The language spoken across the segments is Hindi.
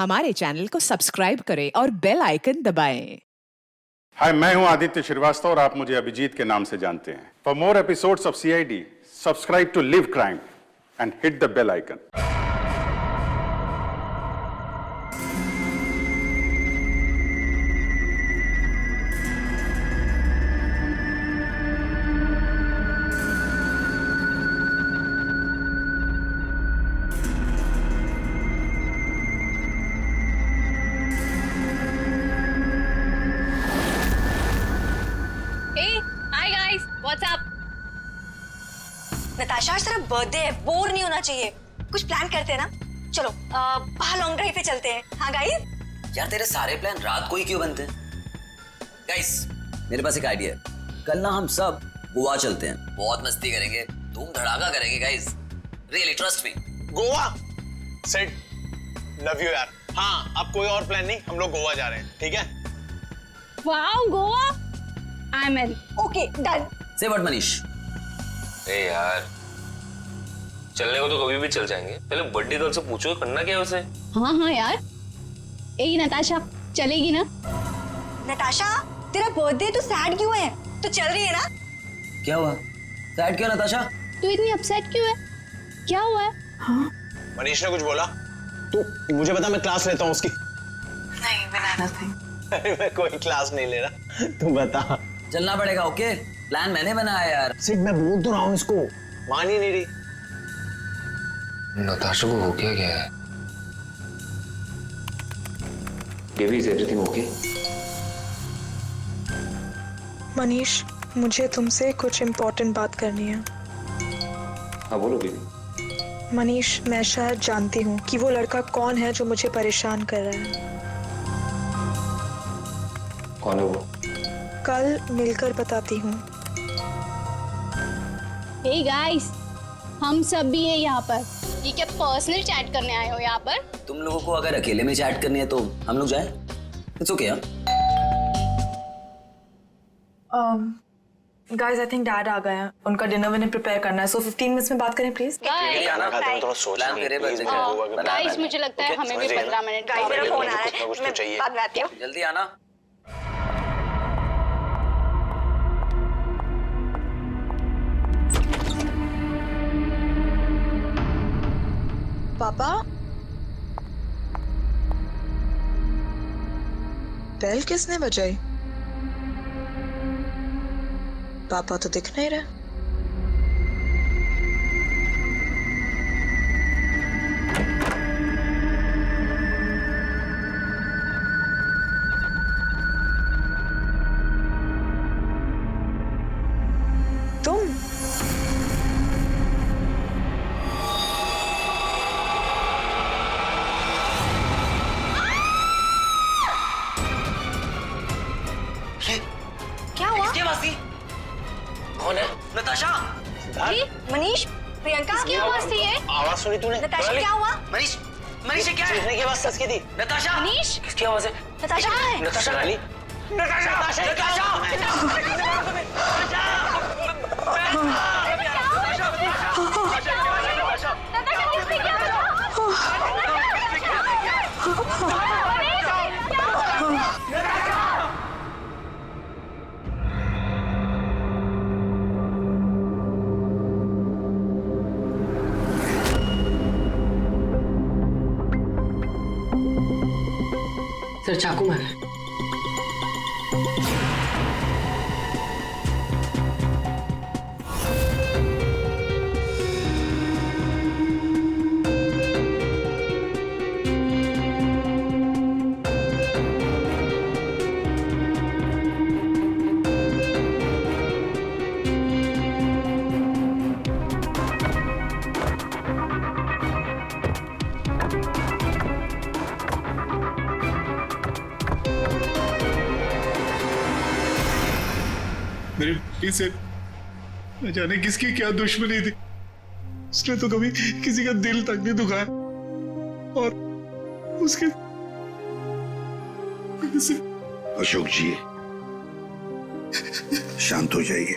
हमारे चैनल को सब्सक्राइब करें और बेल आइकन दबाएं। हाय, मैं हूं आदित्य श्रीवास्तव और आप मुझे अभिजीत के नाम से जानते हैं। For more episodes of CID, subscribe to live crime and hit the bell icon. What's up? Natasha, आज तेरा बर्थडे है, बोर नहीं होना चाहिए। कुछ प्लान करते हैं ना? चलो बाहर लॉन्ग ड्राइव पे चलते हैं। हाँ गाइस? यार तेरे सारे प्लान रात को ही क्यों बनते हैं? गाइस, मेरे पास एक आइडिया है। कल ना हम सब गोवा चलते हैं, बहुत मस्ती करेंगे, धूम धड़ाका करेंगे guys. Really trust me. Goa set, love you यार। हाँ, अब कोई और प्लान नहीं, हम लोग गोवा जा रहे हैं, ठीक है? Wow, Goa, I am in. Okay, done. से व्हाट मनीष? ए यार, चलने को तो कभी भी चल जाएंगे, पहले बर्थडे गर्ल से पूछो करना क्या है उसे। हाँ यार। ए नताशा, चलेगी ना? नताशा, तेरा बर्थडे तो सैड क्यों है? तो चल रही है ना? क्या हुआ? सैड क्यों नताशा? तू इतनी अपसेट क्यों है? क्या हुआ है? हाँ? मनीष ने कुछ बोला? तू मुझे बता, मैं क्लास लेता हूँ उसकी। नहीं, बिना नथिंग। अरे मैं कोई क्लास नहीं ले रहा, तू बता। चलना पड़ेगा। ओके, प्लान मैंने बनाया यार। सिट, मैं बोल तो रहा हूँ इसको, मान ही नहीं रही। नताशा को हो क्या है? Baby, is everything okay? Manish, मुझे तुमसे कुछ इम्पोर्टेंट बात करनी है। हाँ बोलो बेबी। मनीष, मैं शायद जानती हूँ कि वो लड़का कौन है जो मुझे परेशान कर रहा है। कौन है वो? कल मिलकर बताती हूँ। हे गाइस, हम सब भी हैं यहाँ पर। ये क्या पर्सनल चैट करने आए हो यहाँ पर? तुम लोगों को अगर अकेले में चैट करनी है तो हम लोग जाएं? It's okay. Guys, I think dad आ गए हैं। उनका डिनर विनर प्रिपेयर करना है, सो 15 मिनट्स में बात करें प्लीज। खाना खाते में थोड़ा सोचना है। गाइस, मुझे लगता है हमें भी 15 मिनट गाइस, मेरा फोन आ रहा है, कुछ तो मैं चाहिए। बाद में आती हूँ। जल्दी आना। पापा, बेल किसने बजाई? पापा तो दिख नहीं रहे। तुम? क्या हुआ? किसकी आवाज थी? कौन है? नताशा। जी, मनीष, प्रियंका, किसकी आवाज थी ये? आवाज सुनी तूने? नताशा, क्या हुआ? मनीष, मनीष ये क्या है? चीखने की आवाज किसकी थी? नताशा। मनीष, किसकी आवाज है? नताशा कहाँ है? नताशा नाली? सर, चाकू मारा है। मेरे बेटी से न जाने किसकी क्या दुश्मनी थी। उसने तो कभी किसी का दिल तक नहीं दुखाया और उसके अशोक जी, शांत हो जाइए,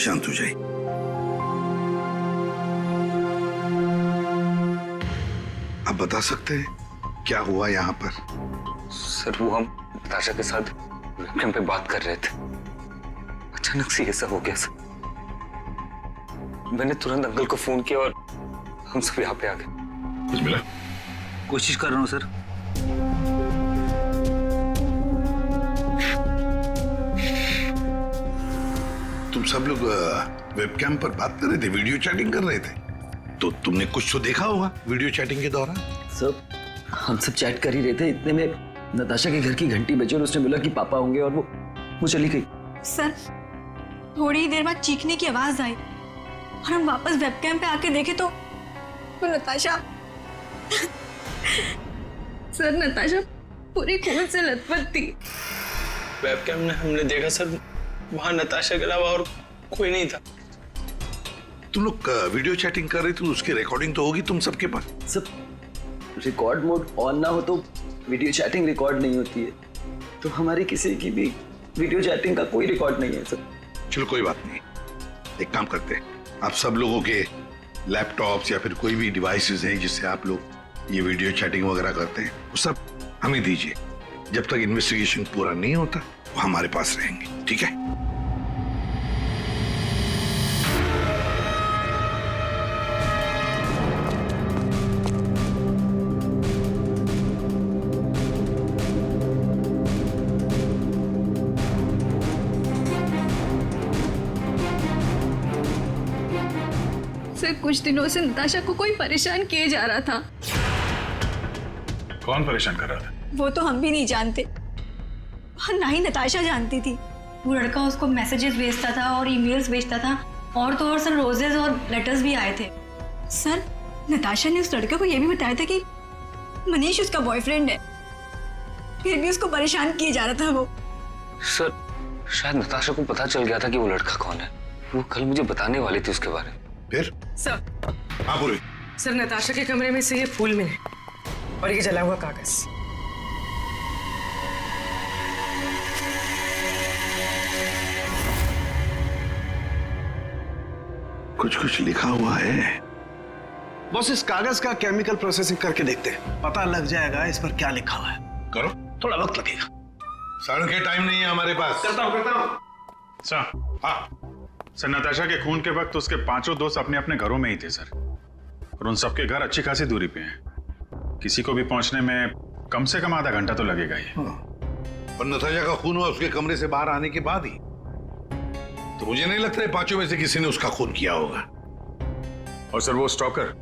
शांत हो जाइए। आप बता सकते हैं क्या हुआ यहाँ पर? सर वो हम नताशा के साथ वेबकैम पे बात कर रहे थे, अचानक से ऐसा हो गया सर। मैंने तुरंत अंकल को फोन किया और हम सब यहाँ पे आ गए। कुछ मिला? कोशिश कर रहा हूँ सर। तुम सब लोग वेबकैम पर बात कर रहे थे, वीडियो चैटिंग कर रहे थे, तो तुमने कुछ तो देखा होगा वीडियो चैटिंग के दौरान। सर हम सब चैट कर ही रहे थे, इतने में नताशा के घर की घंटी बजी और उसने बोला कि पापा होंगे और वो चली गई। सर थोड़ी ही देर बाद चीखने की आवाज आई और हम वापस वेबकैम पे आके देखे तो नताशा सर नताशा पूरी खून से लथपथ थी। वेबकैम में हमने देखा सर, वहां नताशा के अलावा और कोई नहीं था। तुम लोग वीडियो चैटिंग कर रहे थे, उसकी रिकॉर्डिंग तो होगी तुम सबके पास। सब रिकॉर्ड मोड ऑन ना हो तो वीडियो चैटिंग रिकॉर्ड नहीं होती है, तो हमारी किसी की भी वीडियो चैटिंग का कोई रिकॉर्ड नहीं है सर। चलो कोई बात नहीं, एक काम करते हैं, आप सब लोगों के लैपटॉप्स या फिर कोई भी डिवाइसेस हैं जिससे आप लोग ये वीडियो चैटिंग वगैरह करते हैं, वो सब हमें दीजिए। जब तक इन्वेस्टिगेशन पूरा नहीं होता वो हमारे पास रहेंगे, ठीक है? सर कुछ दिनों से नताशा को कोई परेशान किए जा रहा था। कौन परेशान कर रहा था? वो तो हम भी नहीं जानते और ना ही नताशा जानती थी। वो लड़का उसको मैसेजेस भेजता था और ईमेल्स भेजता था, और तो और सर रोजेस और लेटर्स भी आए थे। सर नताशा ने उस लड़के को यह भी बताया था कि मनीष उसका बॉयफ्रेंड है, फिर भी उसको परेशान किए जा रहा था वो। सर शायद नताशा को पता चल गया था कि वो लड़का कौन है, वो कल मुझे बताने वाली थी उसके बारे में। फिर? सर हाँ बोलो। सर नताशा के कमरे में से ये फूल मिले और ये जला हुआ कागज। कुछ लिखा हुआ है। बॉस इस कागज का केमिकल प्रोसेसिंग करके देखते हैं, पता लग जाएगा इस पर क्या लिखा हुआ है। करो, थोड़ा वक्त लगेगा। सर के टाइम नहीं है हमारे पास। करता हूँ। सर हाँ सर, नताशा के खून के वक्त उसके पांचों दोस्त अपने अपने घरों में ही थे सर, और उन सबके घर अच्छी खासी दूरी पे हैं। किसी को भी पहुंचने में कम से कम आधा घंटा तो लगेगा ही। और नताशा का खून हुआ उसके कमरे से बाहर आने के बाद ही, तो मुझे नहीं लगता है पांचों में से किसी ने उसका खून किया होगा। और सर वो स्टॉकर,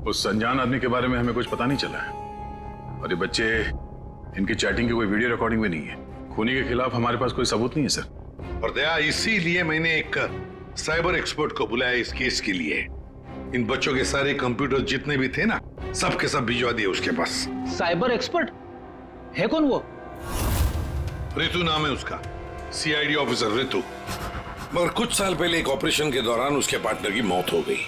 उस अनजान आदमी के बारे में हमें कुछ पता नहीं चला है, और ये बच्चे, इनकी चैटिंग की कोई वीडियो रिकॉर्डिंग भी नहीं है। खूनी के खिलाफ हमारे पास कोई सबूत नहीं है सर। और दया, इसीलिए मैंने एक साइबर एक्सपर्ट को बुलाया इस केस के लिए। इन बच्चों के सारे कंप्यूटर जितने भी थे ना, सब के सब भिजवा दिए उसके पास। साइबर एक्सपर्ट है कौन वो? ऋतु नाम है उसका, सीआईडी ऑफिसर ऋतु। मगर कुछ साल पहले एक ऑपरेशन के दौरान उसके पार्टनर की मौत हो गई।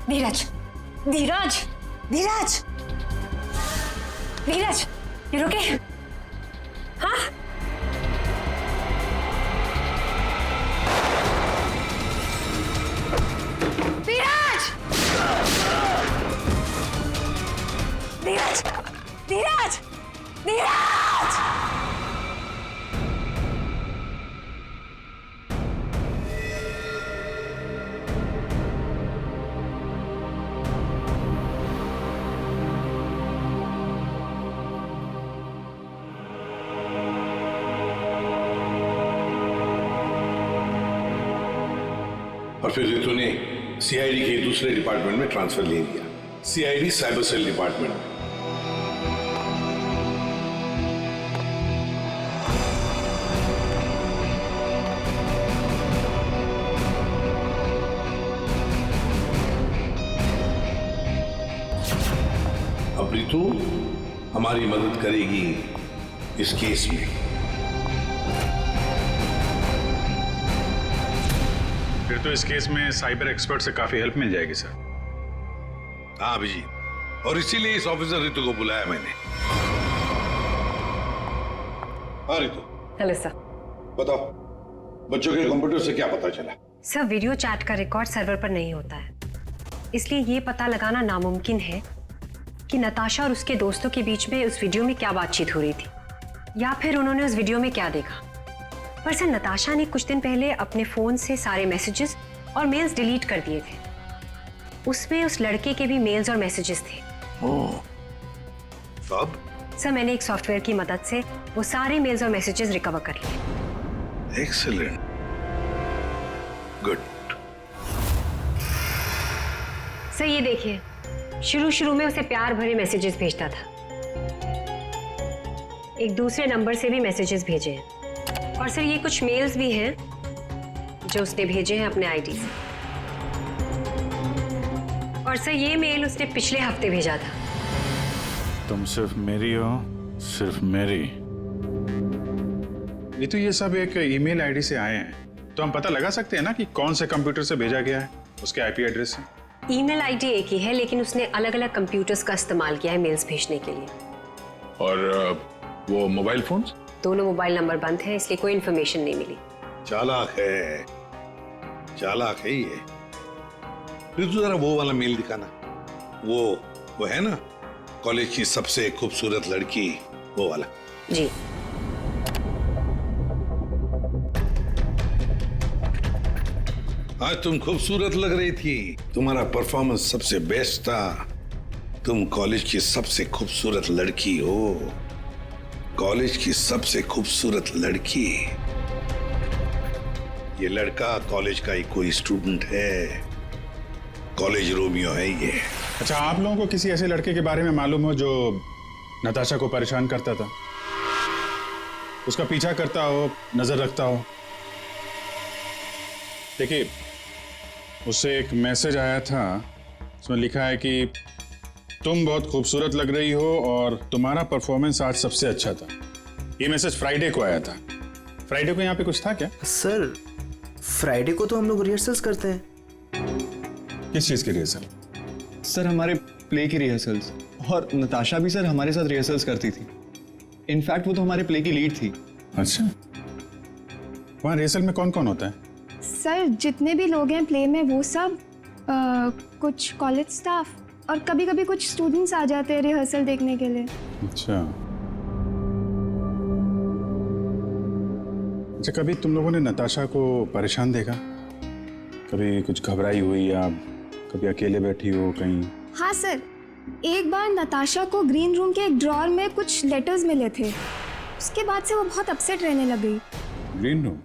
धीरज, धीरज, धीरज, धीरज, ये रुके? हाँ? धीरज, धीरज, धीरज, धीरज। और फिर रितु ने सीआईडी के दूसरे डिपार्टमेंट में ट्रांसफर ले लिया, सीआईडी साइबर सेल डिपार्टमेंट में। अब रितु हमारी मदद करेगी इस केस में। फिर तो इस केस में साइबर एक्सपर्ट से काफी हेल्प मिल जाएगी सर। हाँ अभिजीत, और इसीलिए इस ऑफिसर रितु को बुलाया मैंने। हाँ रितु। Hello sir. बताओ, बच्चों के कंप्यूटर से क्या पता चला? सर, वीडियो चैट का रिकॉर्ड सर्वर पर नहीं होता है, इसलिए ये पता लगाना नामुमकिन है कि नताशा और उसके दोस्तों के बीच में उस वीडियो में क्या बातचीत हो रही थी, या फिर उन्होंने उस वीडियो में क्या देखा। पर सर, नताशा ने कुछ दिन पहले अपने फोन से सारे मैसेजेस और मेल्स डिलीट कर दिए थे। उसमें उस लड़के के भी मेल्स और मैसेजेस थे। तब? सर, मैंने एक सॉफ्टवेयर की मदद से वो सारे मेल्स और मैसेजेस रिकवर कर लिए। Excellent, good. सर ये देखिए, शुरू में उसे प्यार भरे मैसेजेस भेजता था, एक दूसरे नंबर से भी मैसेजेस भेजे हैं, और सर ये कुछ मेल्स भी हैं जो उसने भेजे हैं अपने आईडी से। और सर ये मेल उसने पिछले हफ्ते भेजा था। तुम सिर्फ मेरी हो, सिर्फ मेरी। ये तो ये सब एक ईमेल आईडी से आए हैं, तो हम पता लगा सकते हैं ना कि कौन से कंप्यूटर से भेजा गया है, उसके आईपी एड्रेस से। ईमेल आईडी एक ही है, लेकिन उसने अलग अलग कंप्यूटर्स का इस्तेमाल किया है मेल्स भेजने के लिए। और वो मोबाइल फोन्स? दोनों मोबाइल नंबर बंद है, इसलिए कोई इन्फॉर्मेशन नहीं मिली। चालाक है, चालाक है ये। रितु जरा वो वाला मेल दिखाना। वो है ना, कॉलेज की सबसे खूबसूरत लड़की, वो वाला। जी। आज तुम खूबसूरत लग रही थी, तुम्हारा परफॉर्मेंस सबसे बेस्ट था। तुम कॉलेज की सबसे खूबसूरत लड़की हो, कॉलेज की सबसे खूबसूरत लड़की। ये लड़का कॉलेज का ही कोई स्टूडेंट है, कॉलेज रोमियो है ये। अच्छा, आप लोगों को किसी ऐसे लड़के के बारे में मालूम हो जो नताशा को परेशान करता था, उसका पीछा करता हो, नजर रखता हो? देखिए, उससे एक मैसेज आया था, उसमें लिखा है कि तुम बहुत खूबसूरत लग रही हो और तुम्हारा परफॉर्मेंस आज सबसे अच्छा था। ये मैसेज फ्राइडे को आया था। फ्राइडे को यहाँ पे कुछ था क्या? सर, फ्राइडे को तो हम लोग रिहर्सल्स करते हैं। किस चीज की रिहर्सल? सर, हमारे प्ले की रिहर्सल्स। और नताशा भी सर हमारे साथ रिहर्सल्स करती थी। इनफैक्ट वो तो हमारे प्ले की लीड थी। अच्छा, वहाँ रिहर्सल में कौन कौन होता है? सर, जितने भी लोग हैं प्ले में वो सब, कुछ कॉलेज स्टाफ और कभी कभी कुछ स्टूडेंट्स आ जाते हैं रिहर्सल देखने के लिए। अच्छा, कभी तुम लोगों ने नताशा को परेशान देखा? कभी कुछ घबराई हुई या कभी अकेले बैठी हो कहीं? हाँ सर, एक बार नताशा को ग्रीन रूम के एक ड्रॉअर में कुछ लेटर्स मिले थे, उसके बाद से वो बहुत अपसेट रहने लग गई। Green room?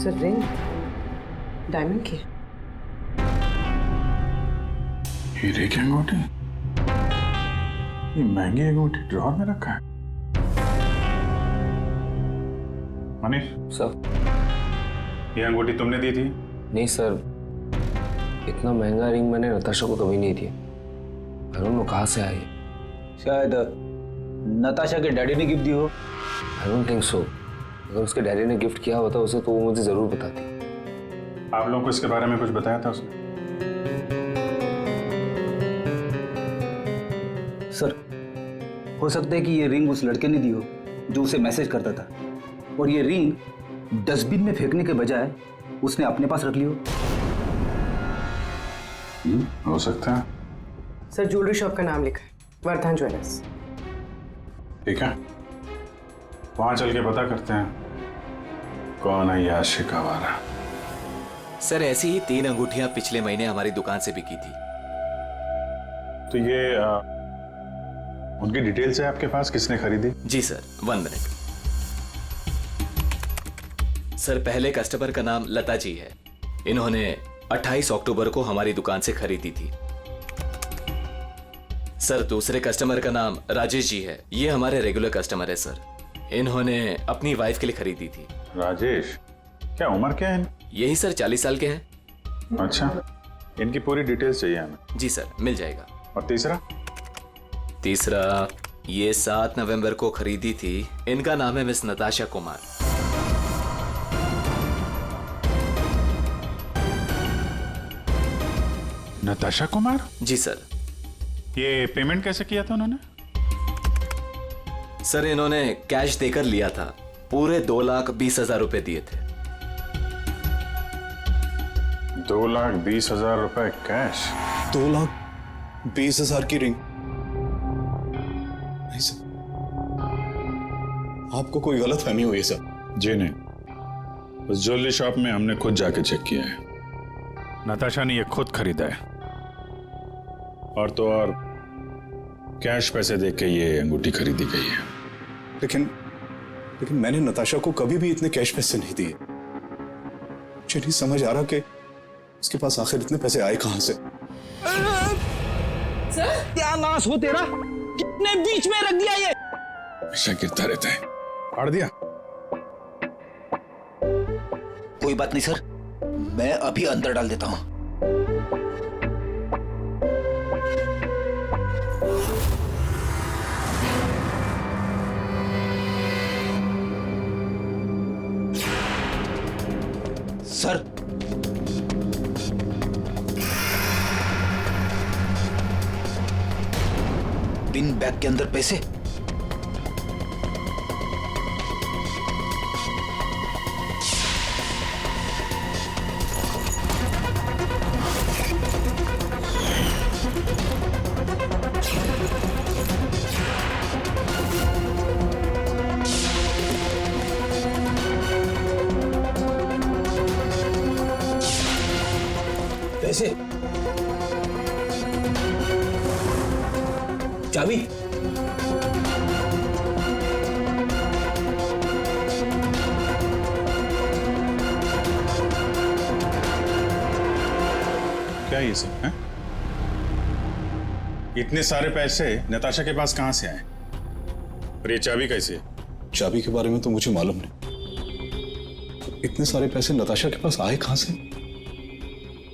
Sir, ring diamond की। हीरे की अंगूठी? ये महंगी अंगूठी ड्रॉअर में रखा है? मनीष सर, ये अंगूठी तुमने दी थी? नहीं सर, इतना महंगा रिंग मैंने नताशा को कभी नहीं दिया। आई डोंट नो कहाँ से आई। शायद नताशा के डैडी ने गिफ्ट दी हो। I don't think so. अगर उसके डैडी ने गिफ्ट किया होता उसे तो वो मुझे जरूर बताती। आप लोगों को इसके बारे में कुछ बताया था उसने? सर, हो सकता है कि ये रिंग उस लड़के ने दी हो जो उसे मैसेज करता था, और ये रिंग डस्टबिन में फेंकने के बजाय उसने अपने पास रख ली हो। सकता है। सर, ज्वेलरी शॉप का नाम लिखा है, वर्धन ज्वेलर्स। ठीक है, वहां चल के पता करते हैं कौन है ये आशिक आवारा। सर, ऐसी ही 3 अंगूठियां पिछले महीने हमारी दुकान से बिकी थी। तो ये उनकी डिटेल्स है आपके पास, किसने खरीदी? जी सर, 1 मिनट। सर, पहले कस्टमर का नाम लता जी है। इन्होंने 28 अक्टूबर को हमारी दुकान से खरीदी थी। सर, दूसरे कस्टमर का नाम राजेश जी है। ये हमारे रेगुलर कस्टमर है सर। इन्होंने अपनी वाइफ के लिए खरीदी थी। राजेश, क्या उम्र क्या है? यही सर 40 साल के हैं। अच्छा, इनकी पूरी डिटेल्स चाहिए हमें। जी सर, मिल जाएगा। और तीसरा ये 7 नवंबर को खरीदी थी। इनका नाम है मिस नताशा कुमार। नताशा कुमार? जी सर। ये पेमेंट कैसे किया था उन्होंने? सर, इन्होंने कैश देकर लिया था। पूरे 2,20,000 रुपए दिए थे। 2,20,000 रुपए कैश? 2,20,000 की रिंग? नहीं सर, आपको कोई गलत फहमी हुई है सर। जी नहीं, उस ज्वेलरी शॉप में हमने खुद जाके चेक किया है। नताशा ने ये खुद खरीदा है, और तो और कैश पैसे देके के ये अंगूठी खरीदी गई है। लेकिन मैंने नताशा को कभी भी इतने कैश पैसे नहीं दिए। मुझे नहीं समझ आ रहा कि उसके पास आखिर इतने पैसे आए कहां से। सर, क्या नाश हो तेरा, कितने बीच में रख दिया ये? हमेशा गिरता रहता है। फाड़ दिया? कोई बात नहीं सर, मैं अभी अंदर डाल देता हूं। सर, पिन बैग के अंदर पैसे। पैसे, चाबी, क्या ये सब है? इतने सारे पैसे नताशा के पास कहां से आए? और ये चाबी कैसे है? चाबी के बारे में तो मुझे मालूम नहीं। इतने सारे पैसे नताशा के पास आए कहां से,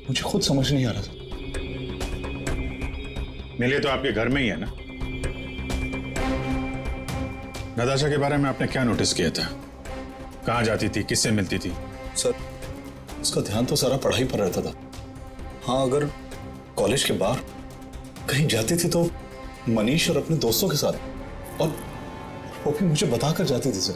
मुझे खुद समझ नहीं आ रहा था। मिले तो आपके घर में ही है ना? नताशा के बारे में आपने क्या नोटिस किया था? कहां जाती थी, किससे मिलती थी? सर, उसका ध्यान तो सारा पढ़ाई पर रहता था। हाँ, अगर कॉलेज के बाहर कहीं जाती थी तो मनीष और अपने दोस्तों के साथ, और वो भी मुझे बताकर जाती थी सर।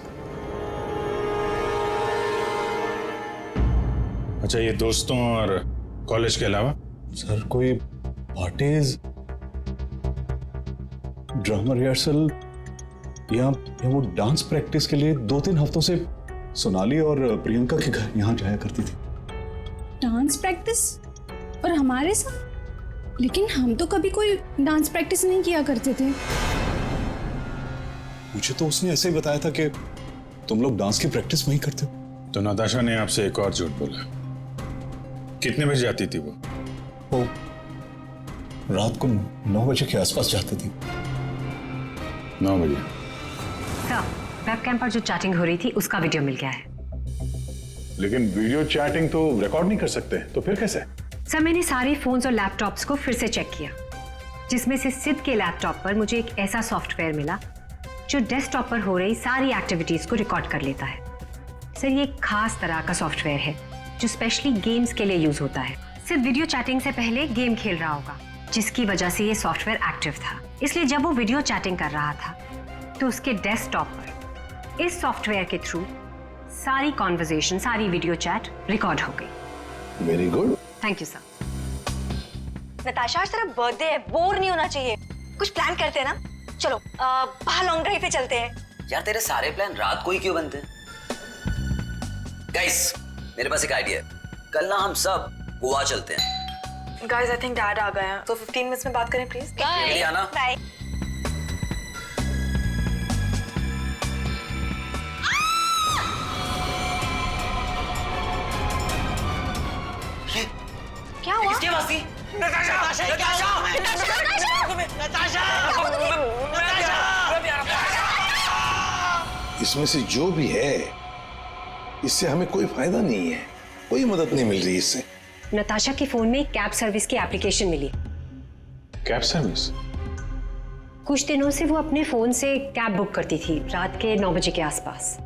अच्छा, ये दोस्तों और कॉलेज के अलावा? सर, कोई पार्टीज, ड्रामा रिहर्सल या वो डांस प्रैक्टिस के लिए 2-3 हफ्तों से सोनाली और प्रियंका के घर यहाँ जाया करती थी। Dance practice? और हमारे साथ? लेकिन हम तो कभी कोई डांस प्रैक्टिस नहीं किया करते थे। मुझे तो उसने ऐसे ही बताया था कि तुम लोग डांस की प्रैक्टिस वहीं करते हो। तो नताशा ने आपसे एक और झूठ बोला। कितने बजे जाती थी वो? रात को 9 बजे के आसपास जाती थी। 9 बजे? सर, वेबकैम पर जो चैटिंग हो रही थी उसका वीडियो मिल गया है। लेकिन वीडियो चैटिंग तो रिकॉर्ड नहीं कर सकते, तो फिर कैसे? सर, मैंने सारे फोन्स और लैपटॉप्स को फिर से चेक किया, जिसमें से सिद्ध के लैपटॉप पर मुझे एक ऐसा सॉफ्टवेयर मिला जो डेस्कटॉप पर हो रही सारी एक्टिविटीज को रिकॉर्ड कर लेता है। सर, ये एक खास तरह का सॉफ्टवेयर है जो स्पेशली गेम्स के लिए यूज होता है। सिर्फ वीडियो चैटिंग से पहले गेम खेल रहा होगा, जिसकी वजह से ये सॉफ्टवेयर एक्टिव था। इसलिए जब वो वीडियो चैटिंग कर रहा था तो उसके डेस्कटॉप पर इस सॉफ्टवेयर के थ्रू सारी कॉन्वर्सेशन, सारी वीडियो चैट रिकॉर्ड हो गई। Very good, thank you sir. Natasha, आज तेरा बर्थडे है, बोर नहीं होना चाहिए। कुछ प्लान करते हैं ना? चलो बाहर लॉन्ग ड्राइव पे चलते हैं। यार, तेरे सारे प्लान रात को ही क्यों बनते हैं? गाइस, मेरे पास एक आइडिया है। कल ना हम सब गोवा चलते हैं। गाइस आई थिंक डैड आ गए हैं, तो 15 मिनट्स में बात करें प्लीज। बाय आना। बाय। क्या हुआ? किसकी आवाज थी? नताशा! इसमें से जो भी है, इससे हमें कोई फायदा नहीं है, कोई मदद नहीं मिल रही इससे। नताशा के फोन में कैब सर्विस की एप्लीकेशन मिली। Cab service? कुछ दिनों से वो अपने फोन से कैब बुक करती थी रात के 9 बजे के आसपास।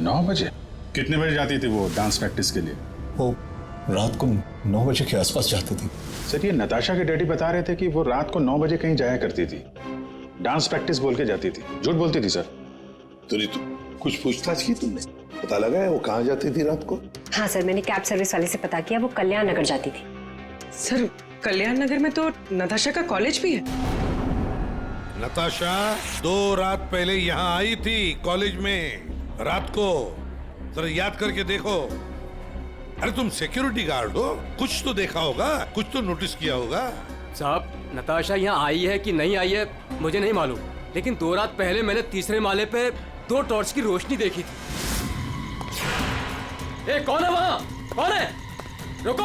9 बजे? कितने बजे जाती थी वो डांस प्रैक्टिस के लिए? वो रात को 9 बजे के आसपास जाती थी। सर, ये नताशा के डैडी बता रहे थे कि वो रात को 9 बजे कहीं जाया करती थी, डांस प्रैक्टिस बोल के जाती थी। झूठ बोलती थी सर? तो कुछ पूछताछ की तुमने? पता लगा है वो कहाँ जाती थी रात को? हाँ सर, मैंने कैब सर्विस वाले से पता किया, वो कल्याण नगर जाती थी। सर कल्याण नगर में तो नताशा का कॉलेज भी है। नताशा 2 रात पहले यहाँ आई थी कॉलेज में रात को, जरा याद करके देखो। अरे तुम सिक्योरिटी गार्ड हो, कुछ तो देखा होगा, कुछ तो नोटिस किया होगा। साहब, नताशा यहाँ आई है कि नहीं आई है मुझे नहीं मालूम, लेकिन 2 रात पहले मैंने 3रे माले पे 2 टॉर्च की रोशनी देखी थी। ए, कौन है वहाँ? कौन है? रुको।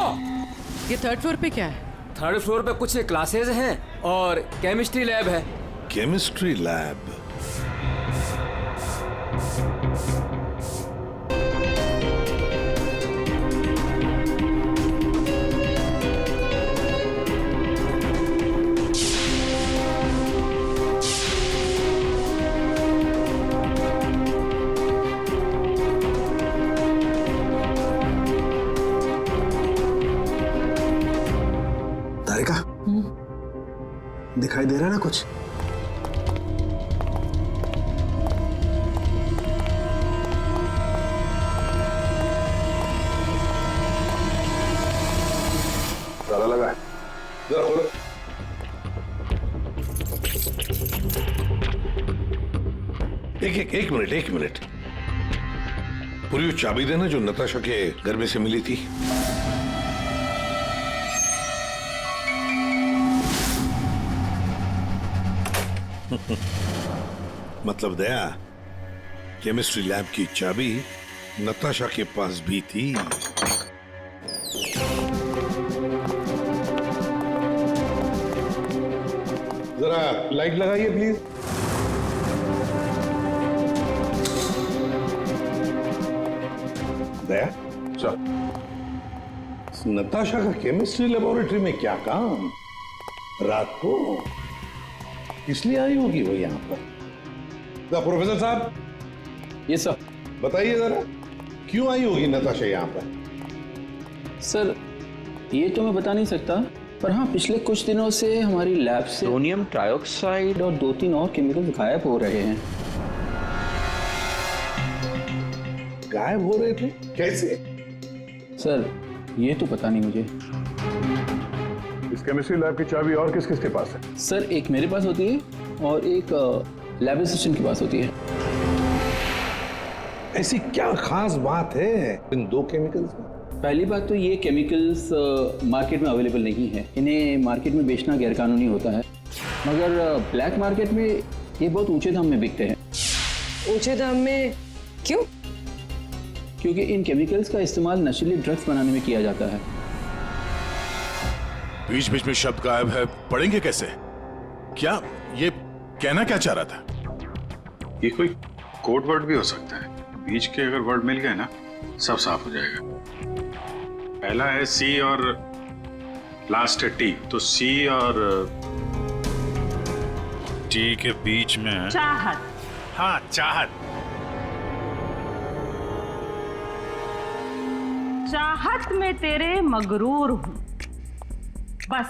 ये 3rd फ्लोर पे क्या है? 3rd फ्लोर पे कुछ क्लासेस हैं और केमिस्ट्री लैब है। Chemistry lab? दिखाई दे रहा है ना कुछ? ताला लगा है, जरा खोलो। एक मिनट। पूरी वो चाबी देना जो नताशा के घर में से मिली थी। मतलब दया, केमिस्ट्री लैब की चाबी नताशा के पास भी थी। जरा लाइट लगाइए प्लीज। दया, चल। नताशा का केमिस्ट्री लेबोरेटरी में क्या काम रात को? इसलिए आई होगी वो यहाँ पर। प्रोफेसर साहब। ये सर, बताइए जरा, क्यों आई होगी नताशा यहाँ पर? सर, ये तो मैं बता नहीं सकता, पर हाँ, पिछले कुछ दिनों से हमारी लैब से सोडियम ट्राइऑक्साइड और 2-3 और केमिकल गायब हो रहे हैं। गायब हो रहे थे? कैसे? सर, ये तो पता नहीं मुझे। इस केमिस्ट्री लैब की चाबी और किस किस के पास है? सर, एक मेरे पास होती है और एक लैब असिस्टेंट के पास होती है। ऐसी क्या खास बात है इन 2 केमिकल्स में? पहली बात तो ये केमिकल्स मार्केट में अवेलेबल नहीं है, इन्हें मार्केट में बेचना गैरकानूनी होता है, मगर ब्लैक मार्केट में ये बहुत ऊंचे दाम में बिकते हैं। ऊंचे दाम में क्यों? क्योंकि इन केमिकल्स का इस्तेमाल नशीले ड्रग्स बनाने में किया जाता है। बीच बीच में शब्द गायब है, पढ़ेंगे कैसे? क्या ये कहना क्या चाह रहा था? ये कोई कोड वर्ड भी हो सकता है, बीच के अगर वर्ड मिल गए ना सब साफ हो जाएगा। पहला है सी और लास्ट है टी, तो सी और टी के बीच में है चाहत। हाँ, चाहत। चाहत में तेरे मगरूर हूं, बस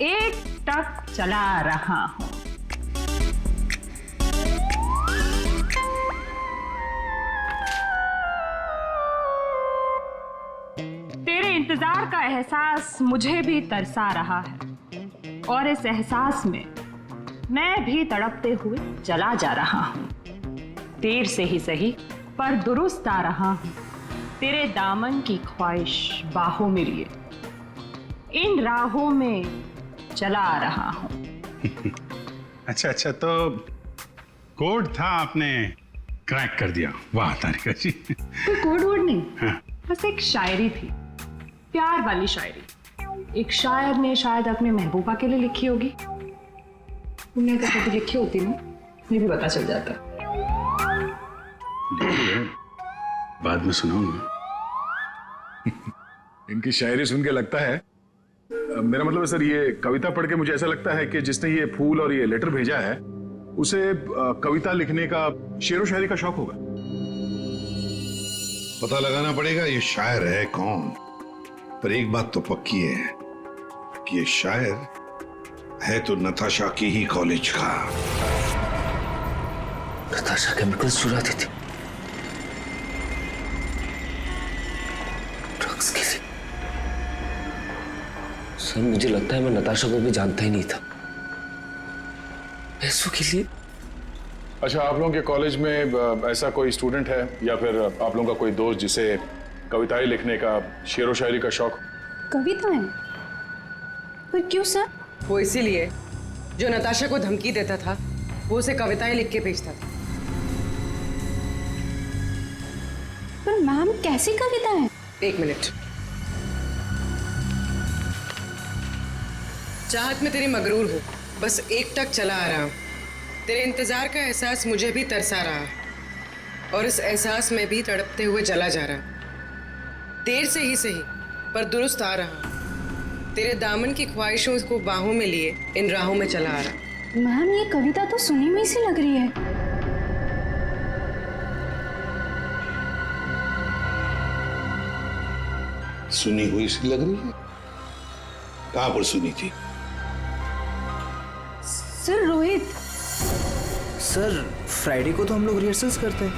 एक टक चला रहा हूं। तेरे इंतजार का एहसास मुझे भी तरसा रहा है और इस एहसास में मैं भी तड़पते हुए चला जा रहा हूं। देर से ही सही पर दुरुस्त आ रहा हूं, तेरे दामन की ख्वाहिश बाहों में लिए इन राहों में चला आ रहा हूं। अच्छा अच्छा, तो कोड था, आपने क्रैक कर दिया। वाह तारिका जी। कोई कोड वोड नहीं, हाँ। बस एक शायरी थी, प्यार वाली शायरी। एक शायर ने शायद अपने महबूबा के लिए लिखी होगी। तुमने अगर कभी लिखी होती ना, मुझे भी पता चल जाता। बाद में सुनाऊंगा। इनकी शायरी सुन के लगता है, मेरा मतलब है सर, ये कविता पढ़ के मुझे ऐसा लगता है कि जिसने ये फूल और ये लेटर भेजा है उसे कविता लिखने का, शेरो शायरी का शौक होगा। पता लगाना पड़ेगा ये शायर है कौन। पर एक बात तो पक्की है कि ये शायर है तो नताशा की ही कॉलेज का। नताशा केमिकल्स चुराती थी ड्रग्स के लिए। सर मुझे लगता है मैं नताशा को भी जानता ही नहीं था। पैसों के लिए। अच्छा, आप लोगों के कॉलेज में ऐसा कोई स्टूडेंट है या फिर आप लोगों का कोई दोस्त जिसे कविताएं लिखने का, शेरो शायरी का शौक? कविताएं? पर क्यों सर? वो इसीलिए जो नताशा को धमकी देता था वो उसे कविताएं लिख के भेजता था। पर मैम कैसी कविताएं? एक मिनट। चाहत में तेरी मगरूर हूँ, बस एक टक चला आ रहा हूँ। तेरे इंतजार का एहसास मुझे भी तरसा रहा और इस एहसास में भी तड़पते हुए जला जा रहा। देर से ही सही पर दुरुस्त आ रहा। तेरे दामन की ख्वाहिशों को बाहों में लिए इन राहों में चला आ रहा। मैम ये कविता तो सुनी हुई सी लग रही है। सुनी हुई सी लग रही है? कहां पर सुनी थी? सर रोहित। सर फ्राइडे को तो हम लोग रिहर्सल्स करते हैं।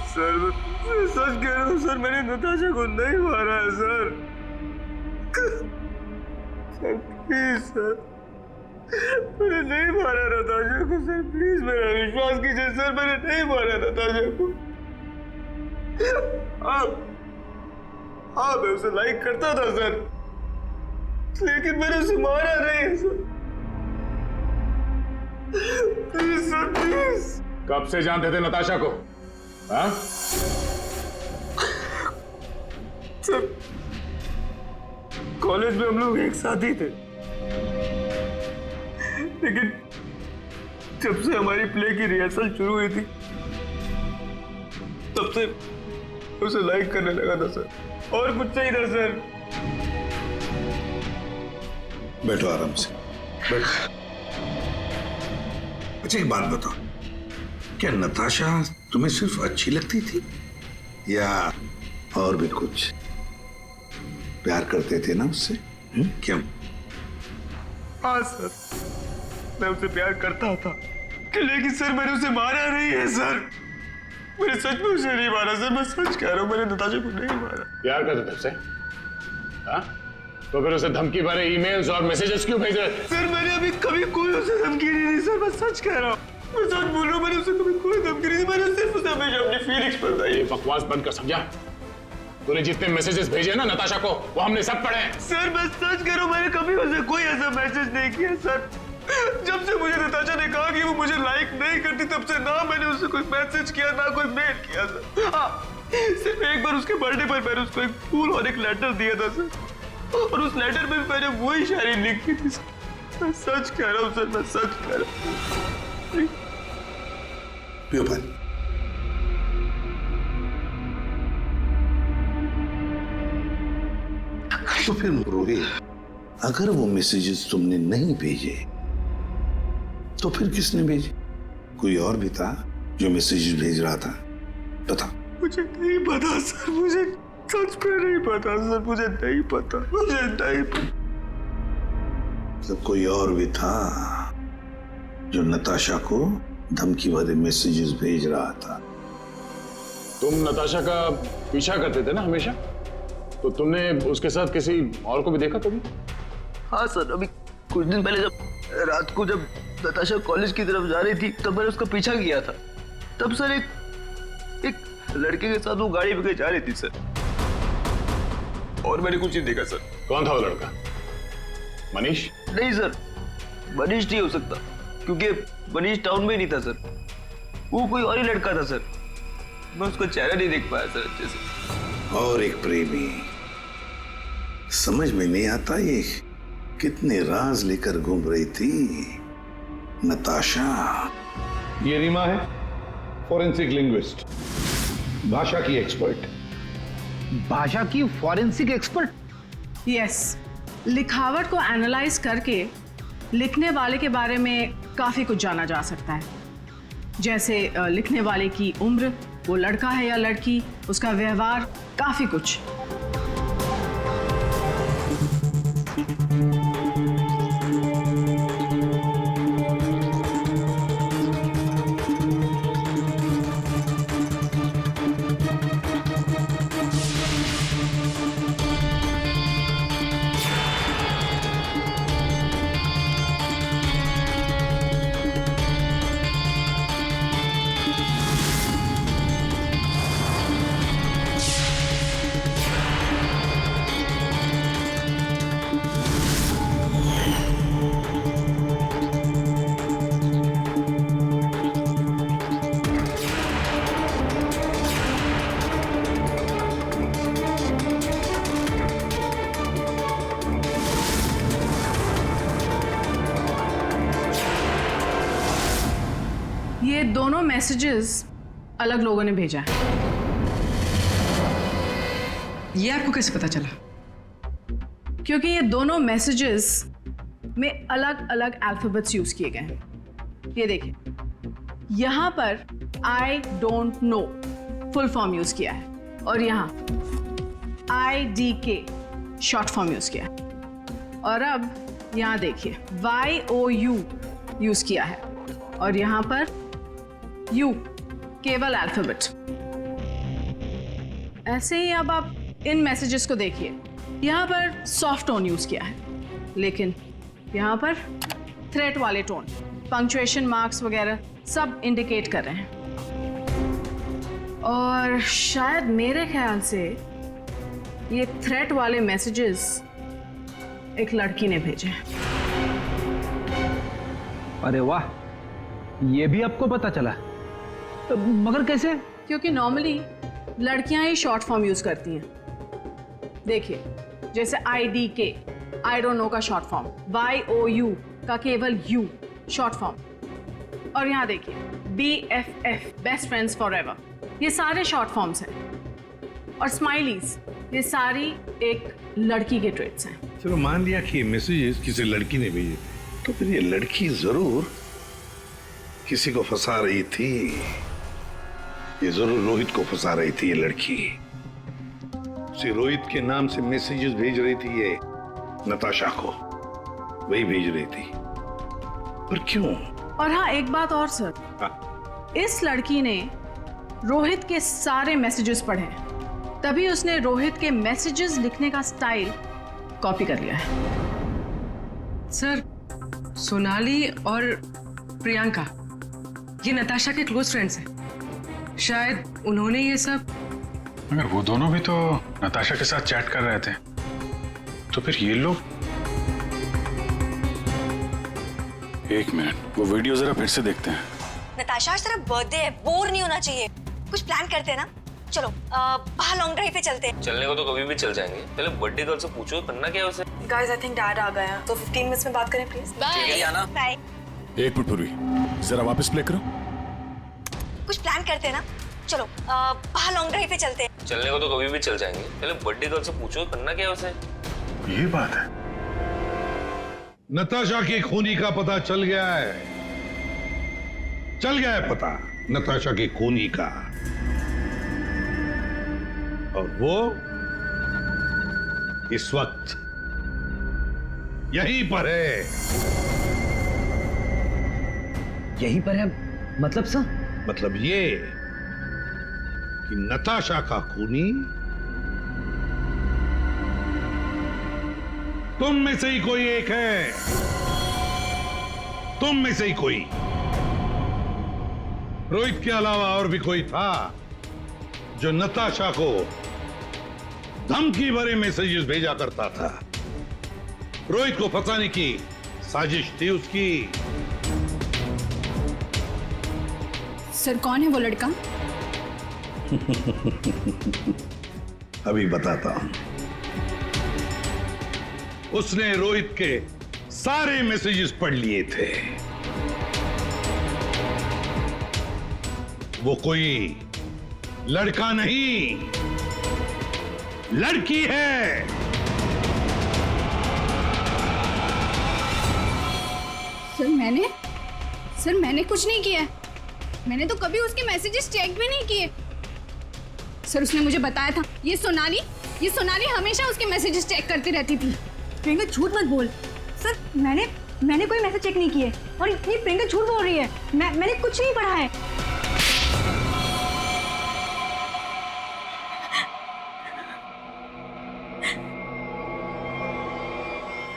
सर मैं सच कह रहा हूँ सर, मैंने नताशा को नहीं मारा है सर। प्लीज सर, मैंने नहीं मारा नताशा को सर। प्लीज मेरा विश्वास कीजिए सर, मैंने नहीं मारा नताशा को। मैं उसे लाइक करता था सर, लेकिन मैंने उसे मारा नहीं है सर। Please sir, please. कब से जानते थे नताशा को? हाँ? सर कॉलेज में हम लोग एक साथ ही थे, लेकिन जब से हमारी प्ले की रिहर्सल शुरू हुई थी तब से उसे लाइक करने लगा था सर, और कुछ नहीं था सर। बैठो आराम से, बैठो। अच्छा एक बात बताओ, क्या नताशा तुम्हें सिर्फ अच्छी लगती थी या और भी कुछ? प्यार करते थे ना उससे? क्यों? हाँ सर, मैं उसे प्यार करता था, लेकिन सर मैंने उसे मारा नहीं है सर। मैंने सच में उसे नहीं मारा सर, मैं सच कह रहा हूँ, मैंने नताशा को नहीं मारा। प्यार करते थे उससे? हाँ? तो फिर उसे धमकी भरे ईमेल्स और मैसेजेस क्यों भेज रहे? सर मैंने अभी कभी कोई उसे धमकी नहीं दी सर, मैं सच कह रहा हूँ, मैं सच बोल रहा हूँ, मैंने उसे कभी कोई धमकी नहीं दी। मैंने सिर्फ उसे हमेशा अपनी फीलिंग्स बताई। ये बकवास बंद कर, समझा? तूने जितने मैसेजेस भेजे ना नताशा को, वो हमने सब पढ़े हैं। सर मैं सच कह रहा हूँ, मैंने कभी उसे कोई ऐसा मैसेज नहीं किया सर। जब से मुझे नताशा ने कहा कि वो मुझे लाइक नहीं करती, तब से ना मैंने उसे कोई मैसेज किया ना कोई मेल किया सर। हाँ, सिर्फ एक बार उसके बर्थडे पर मैंने उसको एक फूल और एक लेटर दिया था सर, और उस लेटर में मैंने वही शायरी लिखी थी सर। मैं सच कह रहा हूँ सर, मैं सच कह रहा हूँ। पियो पानी। तो फिर रोहित, अगर वो मैसेजेस तुमने नहीं भेजे तो फिर किसने भेजे? कोई और भी था जो मैसेजेस भेज रहा था? बताओ। मुझे नहीं पता सर, मुझे सच में नहीं पता सर, मुझे नहीं पता, मुझे नहीं पता। मतलब कोई और भी था जो नताशा को धमकी भरे मैसेजेस भेज रहा था? तुम नताशा का पीछा करते थे ना हमेशा, तो तुमने उसके साथ किसी और को भी देखा कभी? हाँ सर, अभी कुछ दिन पहले जब रात को जब नताशा कॉलेज की तरफ जा रही थी तब मैंने उसका पीछा किया था। तब सर एक लड़के के साथ वो गाड़ी पे जा रही थी सर, और मैंने कुछ नहीं देखा सर। कौन था वो लड़का? मनीष? नहीं सर, मनीष नहीं हो सकता, क्योंकि मनीष टाउन में ही नहीं था सर। वो कोई और ही लड़का था सर। मैं उसका चेहरा नहीं देख पाया सर अच्छे से। और एक प्रेमी, समझ में नहीं आता ये कितने राज लेकर घूम रही थी नताशा। ये रीमा है, फॉरेंसिक लिंग्विस्ट, भाषा की एक्सपर्ट। भाषा की फॉरेंसिक एक्सपर्ट? यस, लिखावट को एनालाइज करके लिखने वाले के बारे में काफी कुछ जाना जा सकता है, जैसे लिखने वाले की उम्र, वो लड़का है या लड़की, उसका व्यवहार, काफी कुछ। ये दोनों मैसेजेस अलग लोगों ने भेजा है। ये आपको कैसे पता चला? क्योंकि ये दोनों मैसेजेस में अलग अलग अल्फाबेट्स यूज किए गए हैं। ये देखिए, यहां पर I don't know full form use किया है, और यहां IDK शॉर्ट फॉर्म यूज किया है। और अब यहां देखिए, YOU यूज किया है, और यहां पर U केवल अल्फाबेट। ऐसे ही अब आप इन मैसेजेस को देखिए, यहां पर सॉफ्ट टोन यूज किया है, लेकिन यहां पर थ्रेट वाले टोन, पंक्चुएशन मार्क्स वगैरह सब इंडिकेट कर रहे हैं। और शायद मेरे ख्याल से ये थ्रेट वाले मैसेजेस एक लड़की ने भेजे हैं। अरे वाह, ये भी आपको पता चला? मगर कैसे? क्योंकि नॉर्मली लड़कियां ही शॉर्ट फॉर्म यूज करती हैं। देखिए, जैसे IDK आई डोंट नो का शॉर्ट फॉर्म, YOU का केवल U शॉर्ट फॉर्म, और यहां देखिए BFF बेस्ट फ्रेंड्स फॉरएवर, ये सारे शॉर्ट फॉर्म्स हैं। और स्माइलीज, ये सारी एक लड़की के ट्रेट्स हैं। चलो मान लिया कि मैसेजेस किसी लड़की ने भेजे, तो फिर ये लड़की जरूर किसी को फंसा रही थी। ये जरूर रोहित को फंसा रही थी ये लड़की। उसे रोहित के नाम से मैसेजेस भेज रही थी ये नताशा को, वही भेज रही थी। पर क्यों? और हाँ, एक बात और सर, इस लड़की ने रोहित के सारे मैसेजेस पढ़े, तभी उसने रोहित के मैसेजेस लिखने का स्टाइल कॉपी कर लिया है। सर, सोनाली और प्रियंका ये नताशा के क्लोज फ्रेंड्स हैं। शायद उन्होंने ये सब। मगर वो दोनों भी तो नताशा के साथ चैट कर रहे थे, तो फिर ये लोग। एक मिनट, वो वीडियो जरा फिर से देखते हैं। नताशा, आज तेरा बर्थडे है, बोर नहीं होना चाहिए। कुछ प्लान करते हैं ना? चलो बाहर लॉन्ग ड्राइव पे चलते हैं। चलने को तो कभी भी चल जाएंगे, पहले बर्थडे गर्ल से पूछो करना क्या है उसे। गाइस, आई थिंक डैड आ गए हैं, तो 15 मिनट्स में बात करें प्लीज। बाय। एक मिनट पूर्वी, जरा वापस प्ले करो। कुछ प्लान करते हैं ना? चलो बाहर लॉन्ग ड्राइव पे चलते हैं। चलने को तो कभी भी चल जाएंगे, पहले बर्थडे गर्ल से पूछो करना क्या है उसे। ये बात है। नताशा की खूनी का पता चल गया है, चल गया है पता नताशा की खूनी का। और वो इस वक्त यहीं पर है। यहीं पर है मतलब सर? मतलब ये कि नताशा का खूनी तुम में से ही कोई एक है, तुम में से ही कोई। रोहित के अलावा और भी कोई था जो नताशा को धमकी भरे मैसेजेस भेजा करता था। रोहित को फंसाने की साजिश थी उसकी। सर कौन है वो लड़का? अभी बताता हूं। उसने रोहित के सारे मैसेजेस पढ़ लिए थे। वो कोई लड़का नहीं, लड़की है। सर मैंने कुछ नहीं किया। मैंने तो कभी उसके मैसेजेस चेक भी नहीं किए। सर उसने मुझे बताया था, ये सोनाली हमेशा उसके मैसेजेस चेक करती रहती थी। प्रियंका झूठ मत बोल। सर मैंने कोई मैसेज चेक नहीं किए और ये प्रियंका झूठ बोल रही है। मैंने कुछ नहीं पढ़ा है।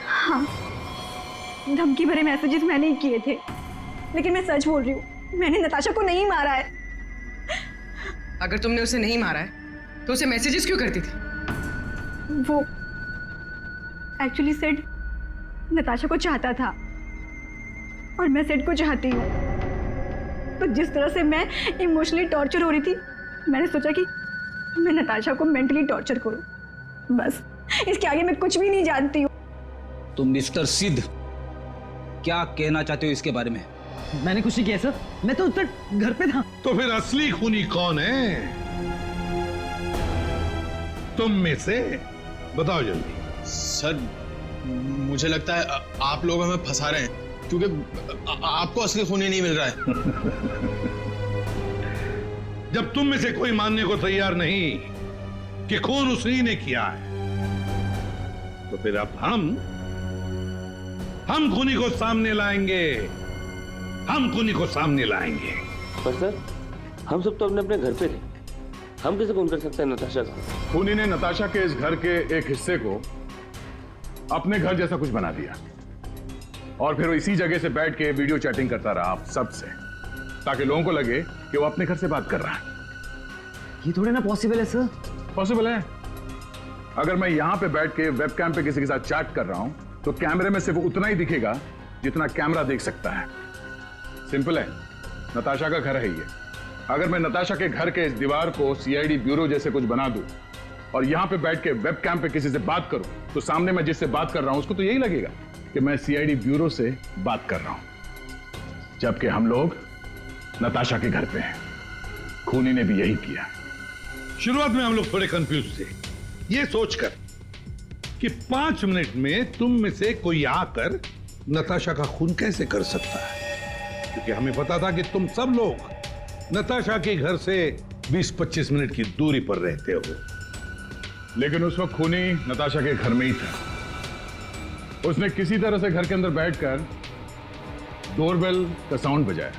हाँ, धमकी भरे मैसेजेस मैंने ही किए थे, लेकिन मैं सच बोल रही हूँ, मैंने नताशा को नहीं मारा है। अगर तुमने उसे नहीं मारा है तो उसे मैसेजेस क्यों करती थी? वो एक्चुअली सेड नताशा को चाहता था और मैं सेड को चाहती हूँ। तो जिस तरह से मैं इमोशनली टॉर्चर हो रही थी, मैंने सोचा कि मैं नताशा को मेंटली टॉर्चर करूँ। बस इसके आगे मैं कुछ भी नहीं जानती हूँ। तुम मिस्टर सिद्ध क्या कहना चाहते हो इसके बारे में? मैंने कुछ नहीं किया सर, मैं तो उधर घर पे था। तो फिर असली खूनी कौन है? तुम में से बताओ जल्दी। सर मुझे लगता है आप लोग हमें फंसा रहे हैं, क्योंकि आपको असली खूनी नहीं मिल रहा है। जब तुम में से कोई मानने को तैयार नहीं कि खून उसी ने किया है, तो फिर अब हम खूनी को सामने लाएंगे। हम खूनी को सामने लाएंगे। पर सर हम सब तो अपने घर पे थे, हम कैसे खून कर सकते हैं नताशा का? खूनी ने नताशा के इस घर के एक हिस्से को अपने घर जैसा कुछ बना दिया और फिर वो इसी जगह से बैठ के वीडियो चैटिंग करता रहा आप सबसे, ताकि लोगों को लगे कि वो अपने घर से बात कर रहा है। ये थोड़े ना पॉसिबल है सर। पॉसिबल है। अगर मैं यहां पे बैठ के वेबकैम पे किसी के साथ चैट कर रहा हूं तो कैमरे में सिर्फ उतना ही दिखेगा जितना कैमरा देख सकता है। सिंपल है, नताशा का घर है ये। अगर मैं नताशा के घर के इस दीवार को सीआईडी ब्यूरो जैसे कुछ बना दूं और यहां पे बैठ के वेबकैम पे किसी से बात करूं, तो सामने मैं जिससे बात कर रहा हूं उसको तो यही लगेगा कि मैं सीआईडी ब्यूरो से बात कर रहा हूं, जबकि हम लोग नताशा के घर पे हैं। खूनी ने भी यही किया। शुरुआत में हम लोग थोड़े कंफ्यूज थे, ये सोचकर कि 5 मिनट में तुम में से कोई आकर नताशा का खून कैसे कर सकता है, क्योंकि हमें पता था कि तुम सब लोग नताशा के घर से 20-25 मिनट की दूरी पर रहते हो। लेकिन उस वक्त खूनी नताशा के घर में ही था। उसने किसी तरह से घर के अंदर बैठकर डोरबेल का साउंड बजाया,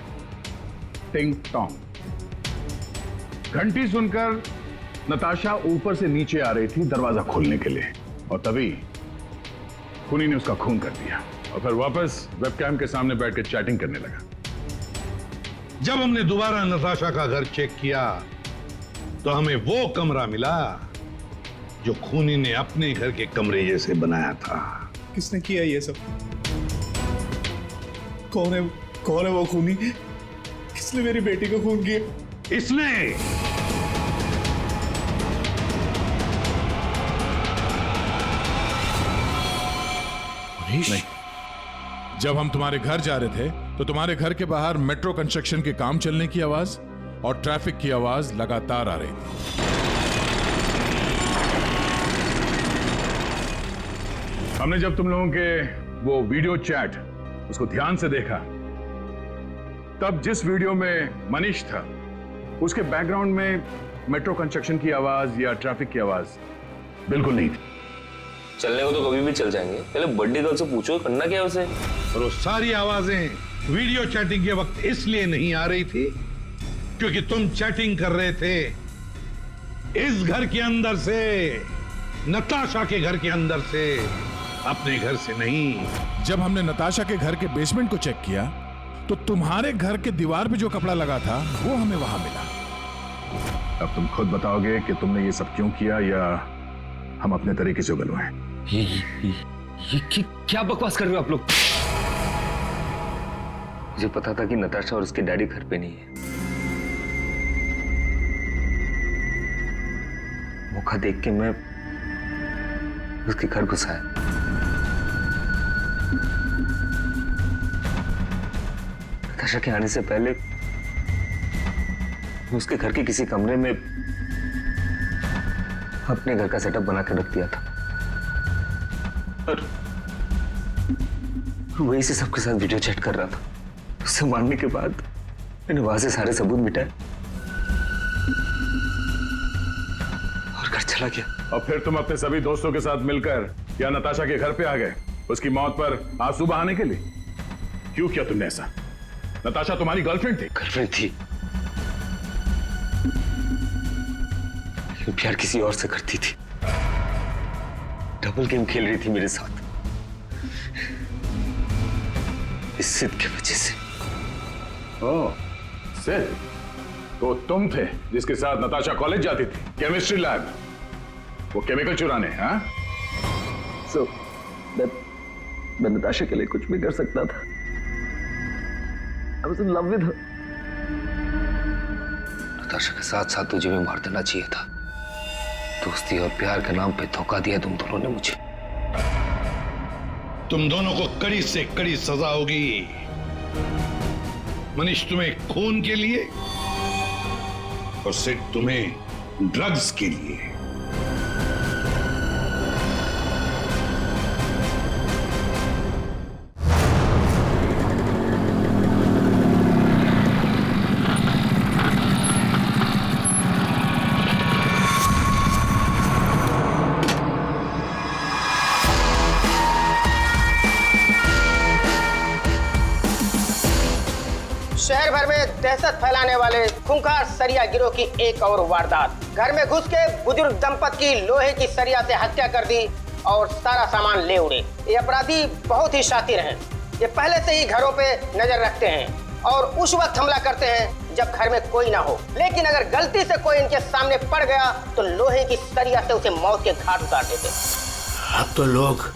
टिंग टोंग। घंटी सुनकर नताशा ऊपर से नीचे आ रही थी दरवाजा खोलने के लिए, और तभी खूनी ने उसका खून कर दिया और फिर वापस वेबकैम के सामने बैठ के चैटिंग करने लगा। जब हमने दोबारा नताशा का घर चेक किया तो हमें वो कमरा मिला जो खूनी ने अपने घर के कमरे जैसे बनाया था। किसने किया ये सब? कौन है वो खूनी? किसने मेरी बेटी को खून किया? इसने। नहीं, जब हम तुम्हारे घर जा रहे थे तो तुम्हारे घर के बाहर मेट्रो कंस्ट्रक्शन के काम चलने की आवाज और ट्रैफिक की आवाज लगातार आ रही थी। हमने जब तुम लोगों के वो वीडियो चैट उसको ध्यान से देखा, तब जिस वीडियो में मनीष था उसके बैकग्राउंड में मेट्रो कंस्ट्रक्शन की आवाज या ट्रैफिक की आवाज बिल्कुल नहीं थी। चलने को तो कभी भी चल जाएंगे, पहले बड्डी गर्ल से पूछो करना क्या है उसे। और वो सारी आवाजें वीडियो चैटिंग के वक्त इसलिए नहीं आ रही थी क्योंकि तुम चैटिंग कर रहे थे इस घर के अंदर से, नताशा के घर के अंदर से, अपने घर से नहीं। जब हमने नताशा के घर के बेसमेंट को चेक किया तो तुम्हारे घर के दीवार पे जो कपड़ा लगा था वो हमें वहां मिला। अब तुम खुद बताओगे कि तुमने ये सब क्यों किया या हम अपने तरीके से उगलवाएं। ये क्या बकवास कर रहे हो आप लोग? मुझे पता था कि नताशा और उसके डैडी घर पे नहीं है। मौका देख के मैं उसके घर घुस आया। नताशा के आने से पहले मैं उसके घर के किसी कमरे में अपने घर का सेटअप बना कर रख दिया था और वहीं से सबके साथ वीडियो चैट कर रहा था। उससे मारने के बाद मैंने वहां से सारे सबूत मिटाए और घर चला गया। और फिर तुम अपने सभी दोस्तों के साथ मिलकर या नताशा के घर पे आ गए उसकी मौत पर आंसू बहाने के लिए। क्यों किया तुमने ऐसा? नताशा तुम्हारी गर्लफ्रेंड थी। गर्लफ्रेंड थी, लेकिन प्यार किसी और से करती थी। डबल गेम खेल रही थी मेरे साथ, इस सिद्ध की वजह से। ओह, सिद्ध? तो तुम थे जिसके साथ नताशा कॉलेज जाती थी, केमिस्ट्री लैब, वो केमिकल चुराने। हाँ? So, मैं नताशा के लिए कुछ भी कर सकता था। I was in love with her. Natasha के साथ साथ तुझे भी मार देना चाहिए था। दोस्ती और प्यार के नाम पे धोखा दिया तुम दोनों ने मुझे। तुम दोनों को कड़ी से कड़ी सजा होगी। मनीष तुम्हें खून के लिए और सिड तुम्हें ड्रग्स के लिए। शहर भर में दहशत फैलाने वाले खूंखार सरिया गिरोह की एक और वारदात। घर में घुस के बुजुर्ग दंपत की लोहे की सरिया से हत्या कर दी और सारा सामान ले उड़े। ये अपराधी बहुत ही शातिर हैं। ये पहले से ही घरों पे नजर रखते हैं और उस वक्त हमला करते हैं जब घर में कोई ना हो। लेकिन अगर गलती से कोई इनके सामने पड़ गया तो लोहे की सरिया से उसे मौत के घाट उतार देते। अब तो लोग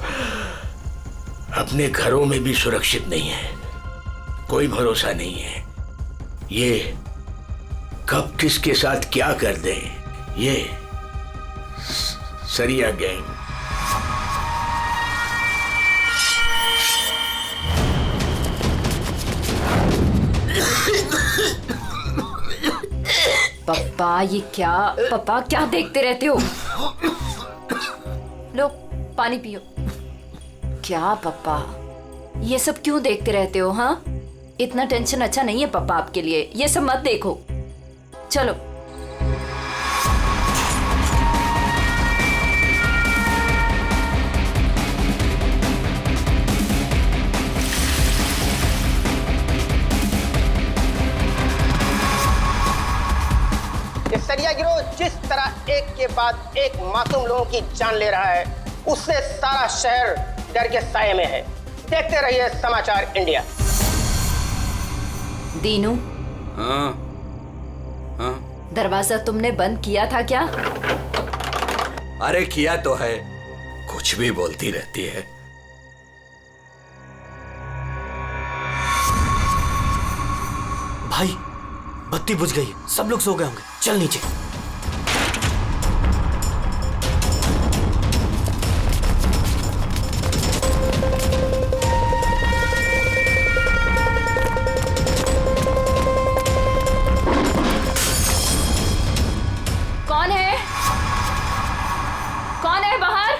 अपने घरों में भी सुरक्षित नहीं है, कोई भरोसा नहीं है। ये कब किसके साथ क्या कर दे, ये सरिया गैंग। पापा ये क्या? पापा क्या देखते रहते हो? लो पानी पियो। क्या पापा ये सब क्यों देखते रहते हो? हाँ, इतना टेंशन अच्छा नहीं है पापा आपके लिए। ये सब मत देखो, चलो। ये सरिया गिरोह जिस तरह एक के बाद एक मासूम लोगों की जान ले रहा है, उससे सारा शहर डर के साये में है। देखते रहिए समाचार इंडिया। दीनू, हाँ हाँ, दरवाजा तुमने बंद किया था क्या? अरे किया तो है, कुछ भी बोलती रहती है। भाई बत्ती बुझ गई, सब लोग सो गए होंगे, चल नीचे। कौन है? कौन है बाहर?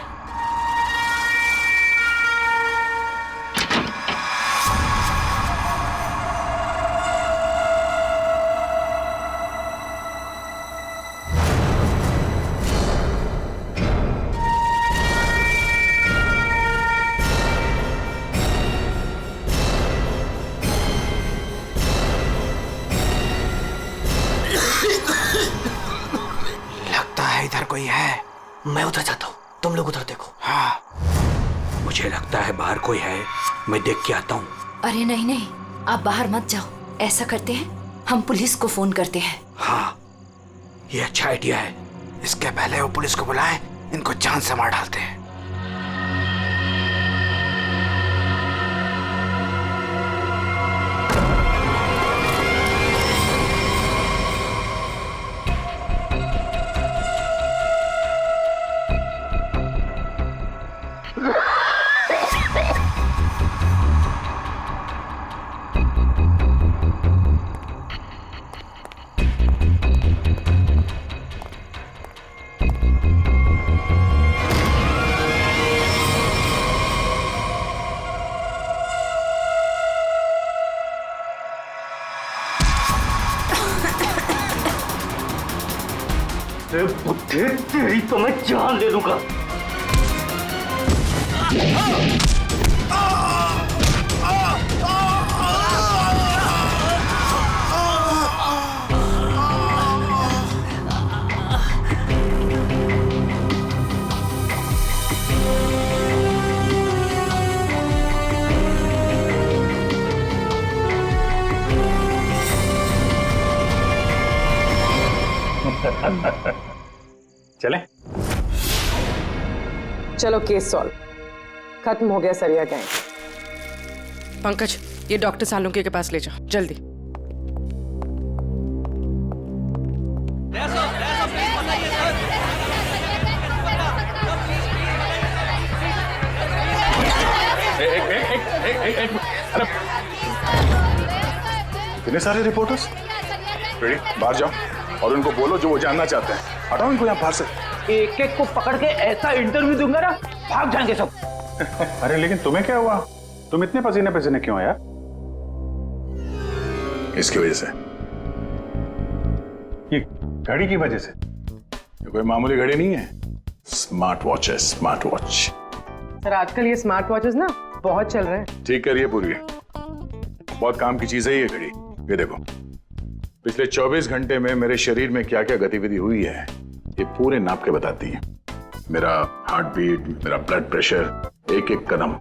लगता है इधर कोई है, मैं उधर जाता हूँ, तुम लोग उधर देखो। हाँ, मुझे लगता है बाहर कोई है, मैं देख के आता हूँ। अरे नहीं नहीं, आप बाहर मत जाओ। ऐसा करते हैं, हम पुलिस को फोन करते हैं। हाँ, ये अच्छा आइडिया है। इसके पहले वो पुलिस को बुलाएं, इनको जान से मार डालते हैं। बुद्धि तेरी तो मैं जान दे दूंगा। चले? चलो केस सॉल्व, खत्म हो गया सरिया गैंग। पंकज, ये डॉक्टर सालुंके के पास ले जाओ जल्दी। इतने सारे रिपोर्टर्स? रेडी, बाहर जाओ और उनको बोलो जो वो जानना चाहते हैं। हटाओ इनको यहाँ बाहर से। एक एक को पकड़ के ऐसा इंटरव्यू दूंगा ना, भाग जाएंगे सब। अरे लेकिन तुम्हें क्या हुआ? तुम इतने पसीने पसीने क्यों यार? इसकी वजह से, ये घड़ी की वजह से। ये कोई मामूली घड़ी नहीं है, स्मार्ट वॉच है, स्मार्ट वॉच। सर आजकल ये स्मार्ट वॉचेस ना बहुत चल रहे हैं। ठीक करिए पूरी, बहुत काम की चीज है ये घड़ी। ये देखो, पिछले 24 घंटे में मेरे शरीर में क्या क्या गतिविधि हुई है ये पूरे नाप के बताती है। मेरा हार्ट बीट, मेरा ब्लड प्रेशर, एक एक कदम।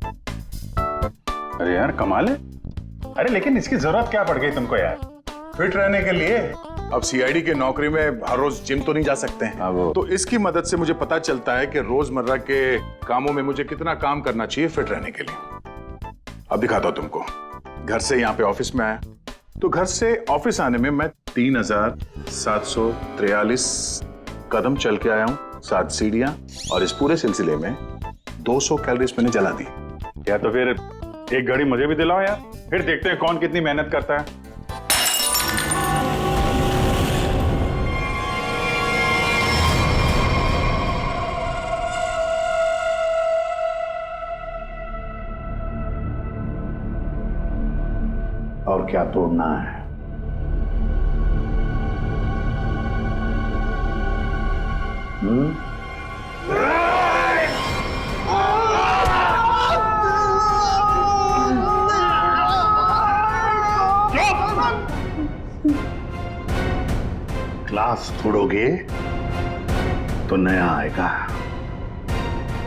अरे यार कमाल है। अरे लेकिन इसकी जरूरत क्या पड़ गई तुमको यार? फिट रहने के लिए। अब सीआईडी की नौकरी में हर रोज जिम तो नहीं जा सकते हैं, तो इसकी मदद से मुझे पता चलता है कि रोजमर्रा के कामों में मुझे कितना काम करना चाहिए फिट रहने के लिए। अब दिखाता हूं तुमको। घर से यहाँ पे ऑफिस में आया, तो घर से ऑफिस आने में मैं 3743 कदम चल के आया हूँ, 7 सीढ़ियां, और इस पूरे सिलसिले में 200 कैलोरीज मैंने जला दी। या तो फिर एक घड़ी मुझे भी दिलाओ यार, फिर देखते हैं कौन कितनी मेहनत करता है। और क्या तोड़ना है? ग्लास तोड़ोगे तो नया आएगा,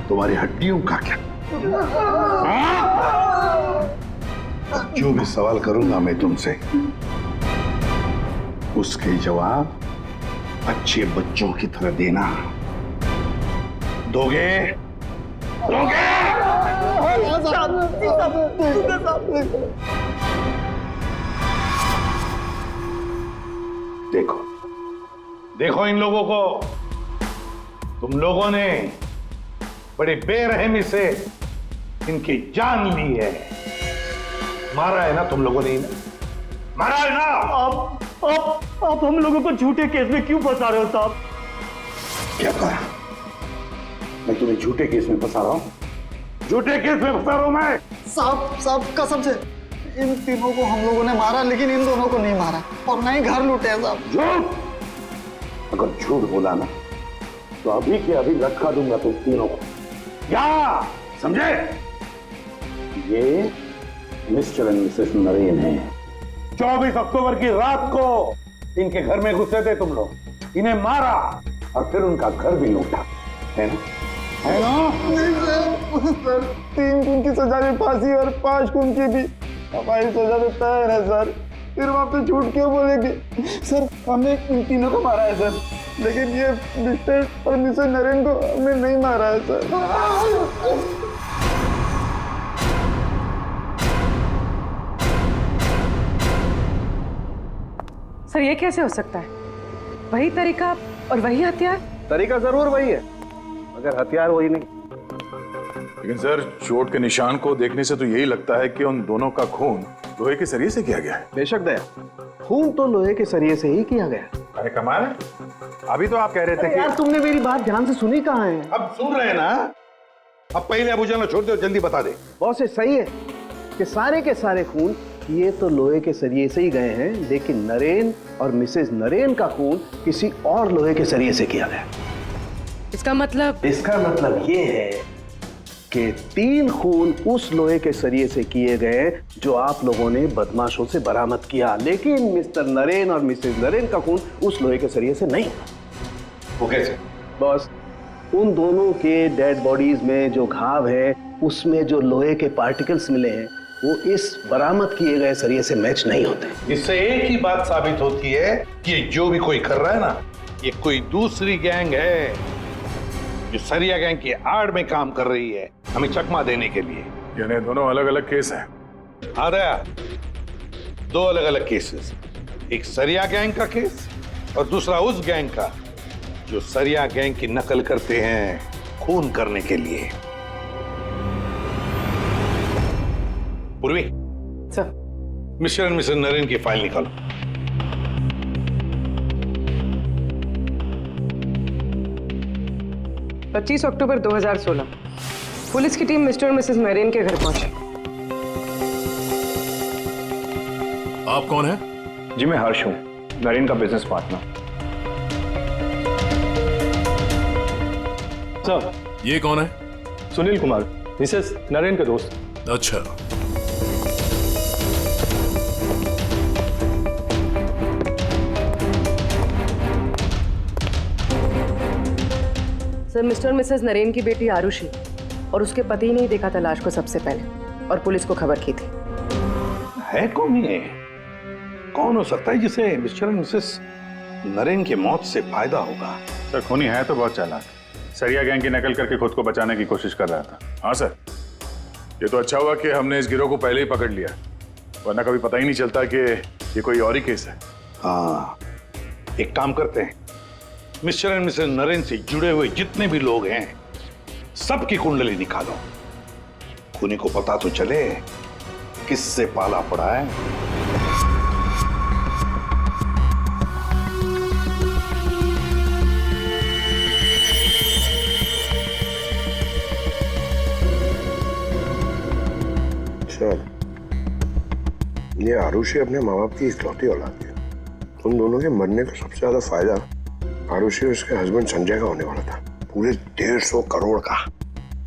तुम्हारी हड्डियों का क्या? जो भी सवाल करूंगा मैं तुमसे, उसके जवाब अच्छे बच्चों की तरह देना। दोगे? दोगे? देखो देखो इन लोगों को, तुम लोगों ने बड़ी बेरहमी से इनकी जान ली है। मारा है ना तुम लोगों ने इन्हें? मारा है ना? आप हम लोगों को झूठे केस में क्यों फंसा रहे हो साहब? क्या कहा? मैं तुम्हें झूठे केस में फंसा रहा हूं? झूठे केस में फंसा रहा हूं मैं? साहब कसम से इन तीनों को हम लोगों ने मारा, लेकिन इन दोनों को नहीं मारा और नहीं घर लूटे हैं साहब। झूठ! अगर झूठ बोला ना तो अभी के अभी लटका दूंगा तुम तीनों को। क्या समझे? ये मिस्टर एंड मिसेस नरेन है। 24 अक्टूबर की रात को इनके घर में घुसे थे तुम लोग, इन्हें मारा और फिर उनका घर भी लूटा, है ना? है ना? नहीं सर, 3 खून की सजा में फांसी और 5 खून की भी हमारी सजा में तय है सर। फिर वहाँ पे झूठ क्यों बोलेंगे? सर हमने इन तीनों को मारा है सर, लेकिन ये मिस्टर और मिसेस नरेन को हमने नहीं मारा है सर। सर ये कैसे हो सकता है? वही तरीका और वही हथियार? तरीका जरूर वही है, मगर हथियार वही नहीं। लेकिन सर चोट के निशान को देखने से तो यही लगता है कि उन दोनों का खून लोहे के सरिये से किया गया है। बेशक दया, खून तो लोहे के सरिये से ही किया गया। अरे कमाल है, अभी तो आप कह रहे थे कि यार तुमने मेरी बात ध्यान से सुनी कहाँ है? अब सुन रहे हैं ना। अब पहले अबू जान छोड़ दे और जल्दी बता दे। बहुत सही है कि सारे के सारे खून ये तो लोहे के सरिये से ही गए हैं, लेकिन नरेन और मिसेस नरेन का खून किसी और लोहे के सरिये से किया गया। इसका मतलब ये है कि 3 खून उस लोहे के सरिये से किए गए जो आप लोगों ने बदमाशों से बरामद किया, लेकिन मिस्टर नरेन और मिसेस नरेन का खून उस लोहे के सरिये से नहीं। वो कैसे? बस उन दोनों के डेड बॉडीज में जो घाव है उसमें जो लोहे के पार्टिकल्स मिले हैं वो इस बरामद किए गए सरिये से मैच नहीं होते। इससे एक ही बात साबित होती है कि जो भी कोई कर रहा है ना, ये कोई दूसरी गैंग है जो सरिया गैंग की आड़ में काम कर रही है हमें चकमा देने के लिए। यानी दोनों अलग अलग केस हैं। हाँ दया, 2 अलग अलग केसेस, एक सरिया गैंग का केस और दूसरा उस गैंग का जो सरिया गैंग की नकल करते हैं खून करने के लिए। पूर्वी sir, mister and missus Naren की फाइल निकालो। पच्चीस अक्टूबर 2016 पुलिस की टीम मिस्टर और मिसेस नरेन के घर पहुंची। आप कौन हैं? जी मैं हर्ष हूं, नरेन का बिजनेस पार्टनर। सर ये कौन है? सुनील कुमार, मिसेस नरेन के दोस्त। अच्छा, सर मिस्टर मिसेस नरेन की बेटी आरुषि और उसके पति ने ही देखा था लाश को सबसे पहले और पुलिस को खबर की थी। है कौन ये? कौन हो सकता है जिसे मिस्टर एंड मिसेस नरेन की मौत से फायदा होगा? सर खूनी है तो बहुत चालाक, सरिया गैंग की नकल करके खुद को बचाने की कोशिश कर रहा था। हाँ सर, ये तो अच्छा हुआ कि हमने इस गिरोह को पहले ही पकड़ लिया, वरना कभी पता ही नहीं चलता कि ये कोई और ही केस है। हाँ, एक काम करते हैं, मिस्टर एंड मिसेस नरेन से जुड़े हुए जितने भी लोग हैं सबकी कुंडली निकालो, खूनी को पता तो चले किससे पाला पड़ा है। सर, ये आरुषि अपने माँ बाप की इकलौती औलाद है। उन दोनों के मरने का सबसे ज्यादा फायदा आरुषि और उसके हस्बैंड संजय का होने वाला था, पूरे 150 करोड़ का।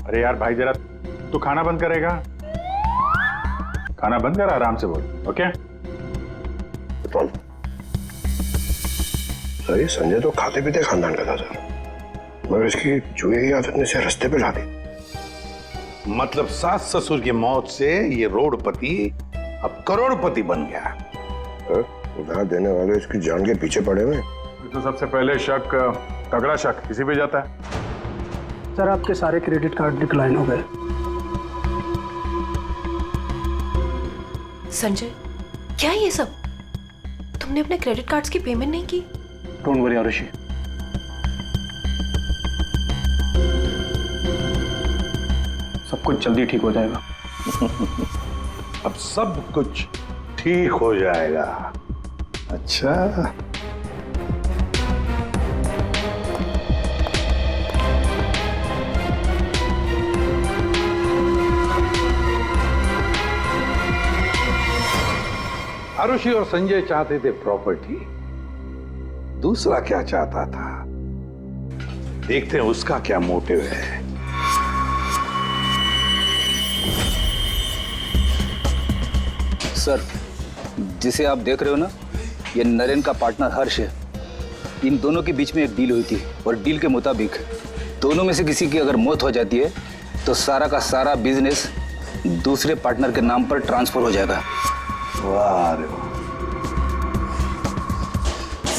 अरे यार भाई जरा तू खाना बंद करेगा? खाना बंद कर, आराम से बोल। ओके सर, ये संजय तो खाते पीते खानदान का था सर, मगर इसकी जुए की आदत ने इसे रास्ते पे ला दी। मतलब सास ससुर की मौत से ये रोडपति अब करोड़पति बन गया। उधार देने वाले इसकी जान के पीछे पड़े हुए। तो सबसे पहले शक, तगड़ा शक किसी पे जाता है। सर आपके सारे क्रेडिट कार्ड डिक्लाइन हो गए। संजय, क्या ये सब? तुमने अपने क्रेडिट कार्ड्स की पेमेंट नहीं की? डोंट वरी आरुषि, सब कुछ जल्दी ठीक हो जाएगा। अब सब कुछ ठीक हो जाएगा। अच्छा, आरुषि और संजय चाहते थे प्रॉपर्टी, दूसरा क्या चाहता था देखते हैं उसका क्या मोटिव है। सर, जिसे आप देख रहे हो ना, ये नरेन का पार्टनर हर्ष है। इन दोनों के बीच में एक डील हुई थी और डील के मुताबिक दोनों में से किसी की अगर मौत हो जाती है तो सारा का सारा बिजनेस दूसरे पार्टनर के नाम पर ट्रांसफर हो जाएगा। वाह रे वाह,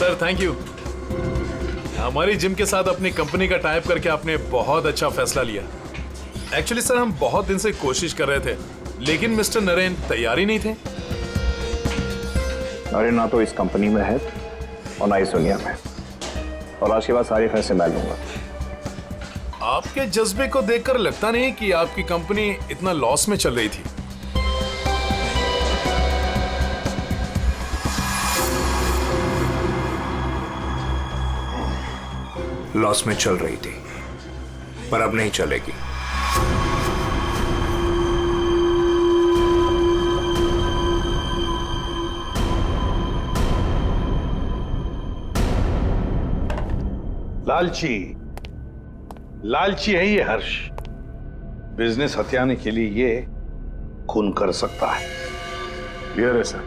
सर थैंक यू। हमारी जिम के साथ अपनी कंपनी का टाइप करके आपने बहुत अच्छा फैसला लिया। एक्चुअली सर हम बहुत दिन से कोशिश कर रहे थे, लेकिन मिस्टर नरेन तैयार ही नहीं थे। नरेन ना तो इस कंपनी में है और ना इस दुनिया में, और आज के बाद सारे फैसले मैं लूंगा। आपके जज्बे को देखकर लगता नहीं कि आपकी कंपनी इतना लॉस में चल रही थी। लॉस में चल रही थी, पर अब नहीं चलेगी। लालची है ये हर्ष। बिजनेस हथियाने के लिए ये खून कर सकता है। क्लियर है सर,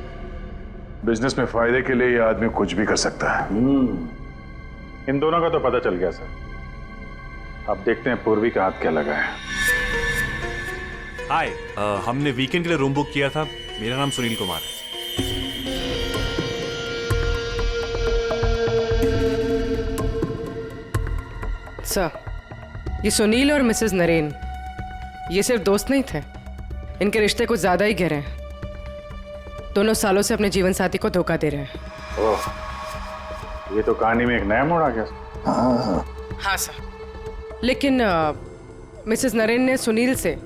बिजनेस में फायदे के लिए ये आदमी कुछ भी कर सकता है। इन दोनों का तो पता चल गया सर। अब देखते हैं पूर्वी का हाथ क्या लगा है। हाय, हमने वीकेंड के लिए रूम बुक किया था। मेरा नाम सुनील कुमार है। सर, ये सुनील और मिसेस नरेन ये सिर्फ दोस्त नहीं थे, इनके रिश्ते कुछ ज्यादा ही गहरे हैं। दोनों सालों से अपने जीवन साथी को धोखा दे रहे हैं। ओह, ये तो कहानी में एक नया मोड़ आ गया। हाँ सर, लेकिन मिसेस नरेन ने सुनील से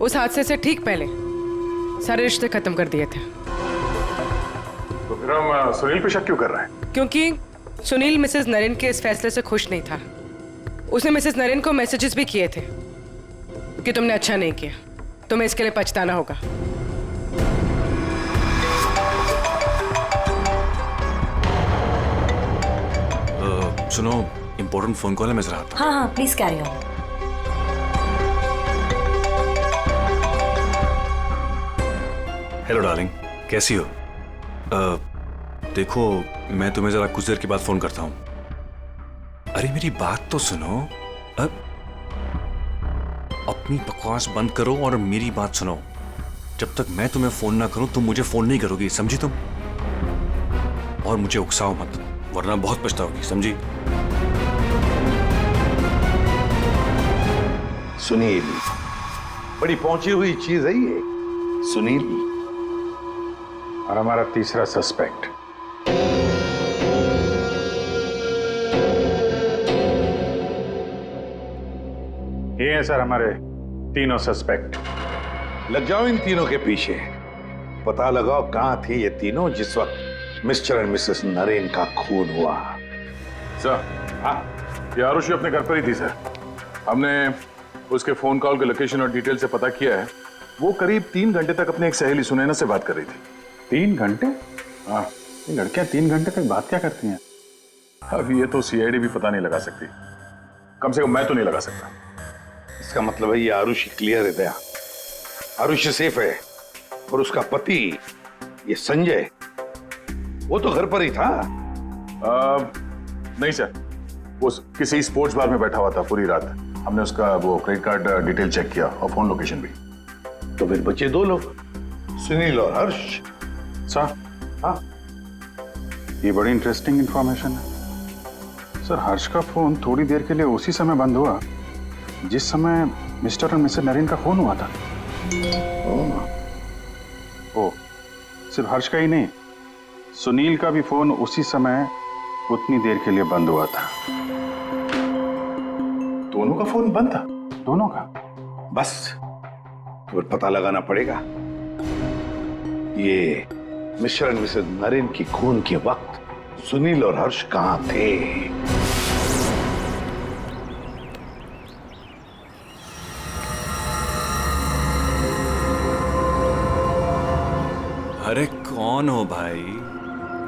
उस हादसे से ठीक पहले सारे रिश्ते खत्म कर दिए थे। तो फिर हम सुनील पे शक क्यों कर रहे हैं? क्योंकि सुनील मिसेस नरेन के इस फैसले से खुश नहीं था। उसने मिसेस नरेन को मैसेजेस भी किए थे कि तुमने अच्छा नहीं किया, तुम्हें इसके लिए पछताना होगा। सुनो, इंपॉर्टेंट फोन कॉल है, मैं जरा आता हूं। हाँ हाँ please carry on. Hello darling, कैसी हो? देखो, मैं तुम्हें जरा कुछ देर के बाद फोन करता हूँ। अरे मेरी बात तो सुनो। अपनी बकवास बंद करो और मेरी बात सुनो। जब तक मैं तुम्हें फोन ना करूं तुम मुझे फोन नहीं करोगी, समझी तुम? और मुझे उकसाओ मत, वरना बहुत पछताओगी, समझी? सुनील, बड़ी पहुंची हुई चीज है ये। सुनील और हमारा तीसरा सस्पेक्ट। ये है सर हमारे तीनों सस्पेक्ट। लग जाओ इन तीनों के पीछे। पता लगाओ कहां थे ये तीनों जिस वक्त मिस्टर एंड मिसेस नरेन का खून हुआ। सर, हाँ, ये आरुषि अपने घर पर ही थी सर। हमने उसके फोन कॉल के लोकेशन और डिटेल से पता किया है। वो करीब 3 घंटे तक अपनी एक सहेली सुनैना से बात कर रही थी। 3 घंटे? हाँ, ये लड़कियां 3 घंटे तक बात क्या करती हैं? अब ये तो सीआईडी भी पता नहीं लगा सकती, कम से कम मैं तो नहीं लगा सकता। इसका मतलब है ये आरुषि क्लियर है दया। आरुषि सेफ है, और उसका पति ये संजय वो तो घर पर ही था। नहीं सर, वो किसी स्पोर्ट्स बार में बैठा हुआ था पूरी रात। हमने उसका वो क्रेडिट कार्ड डिटेल चेक किया और फोन लोकेशन भी। तो फिर बचे 2 लोग, सुनील और हर्ष। सर, हाँ, ये बड़ी इंटरेस्टिंग इंफॉर्मेशन है सर। हर्ष का फोन थोड़ी देर के लिए उसी समय बंद हुआ जिस समय मिस्टर और मिसेस नरेन का फोन हुआ था। ओ, सिर्फ हर्ष का ही नहीं, सुनील का भी फोन उसी समय उतनी देर के लिए बंद हुआ था। दोनों का फोन बंद था? दोनों का। बस तो पता लगाना पड़ेगा ये मिस्टर एंड मिसेस नरेन की खून के वक्त सुनील और हर्ष कहां थे। अरे कौन हो भाई?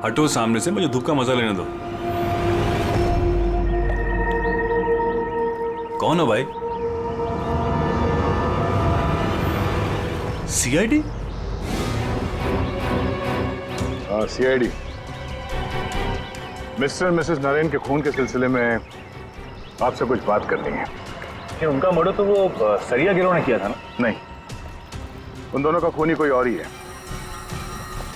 हटो सामने से, मुझे धूप का मजा लेने दो। कौन हो भाई? सीआईडी? हाँ, सीआईडी। मिस्टर और मिसेस नरेन के खून के सिलसिले में आपसे कुछ बात करनी है। कि उनका मर्डर तो वो सरिया गिरोह ने किया था ना? नहीं, उन दोनों का खूनी कोई और ही है।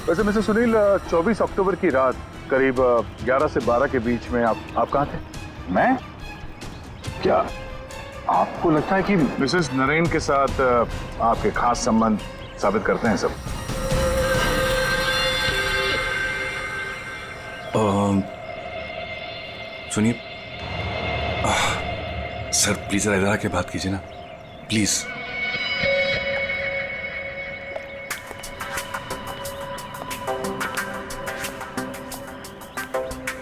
वैसे मिस्टर सुनील, 24 अक्टूबर की रात करीब 11 से 12 के बीच में आप कहाँ थे? मैं? क्या आपको लगता है कि मिसेस नरेन के साथ आपके खास संबंध साबित करते हैं सब? सुनिए सर, प्लीज इधर आके बात कीजिए ना, प्लीज।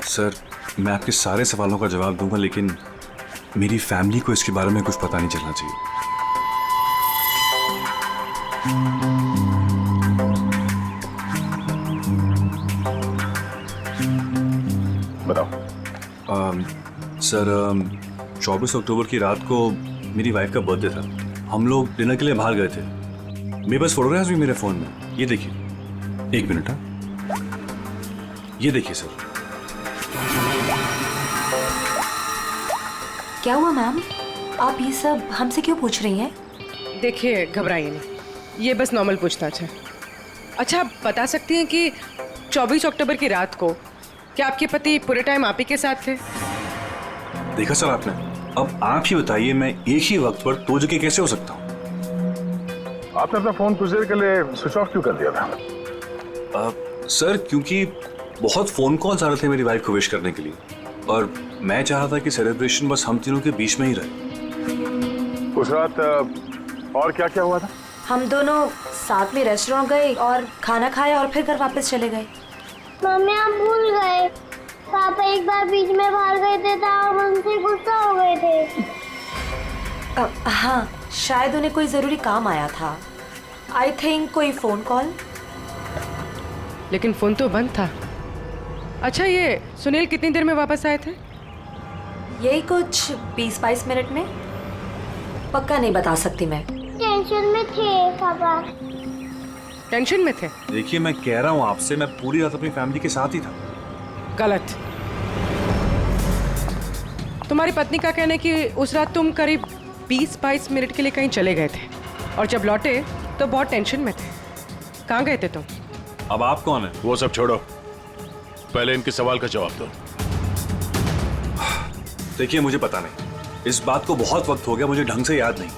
सर, मैं आपके सारे सवालों का जवाब दूंगा, लेकिन मेरी फैमिली को इसके बारे में कुछ पता नहीं चलना चाहिए। बताओ। सर 24 अक्टूबर की रात को मेरी वाइफ का बर्थडे था। हम लोग डिनर के लिए बाहर गए थे। मेरे पास फोटोग्राफ्स भी मेरे फोन में, ये देखिए। एक मिनट, ये देखिए सर। क्या हुआ मैम? आप ये सब हमसे क्यों पूछ रही हैं? देखिए, घबराइए नहीं, ये बस नॉर्मल पूछताछ है। अच्छा, आप बता सकती हैं कि 24 अक्टूबर की रात को क्या आपके पति पूरे टाइम आप ही के साथ थे? देखा सर आपने, अब आप ही बताइए, मैं एक ही वक्त पर दो जगह कैसे हो सकता हूँ? आपने अपना फोन कुछ देर के लिए स्विच ऑफ क्यों कर दिया था? सर, क्योंकि बहुत फोन कॉल्स आ रहे थे मेरी वाइफ को विश करने के लिए, और मैं चाह रहा था कि सेलिब्रेशन बस हम तीनों के बीच में ही रहे। उस रात और क्या क्या हुआ था? हम दोनों साथ में रेस्टोरेंट गए और खाना खाया और फिर घर वापस चले गए। मम्मी, आप भूल गए, पापा एक बार बीच में बाहर गए थे तो हम उनसे गुस्सा हो गए थे। हाँ, शायद उन्हें कोई जरूरी काम आया था। आई थिंक कोई फोन कॉल। लेकिन फोन तो बंद था। अच्छा, ये सुनील कितनी देर में वापस आए थे? यही कुछ 20-22 मिनट में। पक्का नहीं बता सकती मैं। टेंशन में थे पापा। टेंशन में थे? देखिए, मैं कह रहा हूँ आपसे, मैं पूरी रात अपनी फैमिली के साथ ही था। गलत। तुम्हारी पत्नी का कहना है कि उस रात तुम करीब 20-22 मिनट के लिए कहीं चले गए थे, और जब लौटे तो बहुत टेंशन में थे। कहाँ गए थे तुम? अब आप कौन है? वो सब छोड़ो, पहले इनके सवाल का जवाब दो। देखिए, मुझे पता नहीं, इस बात को बहुत वक्त हो गया, मुझे ढंग से याद नहीं।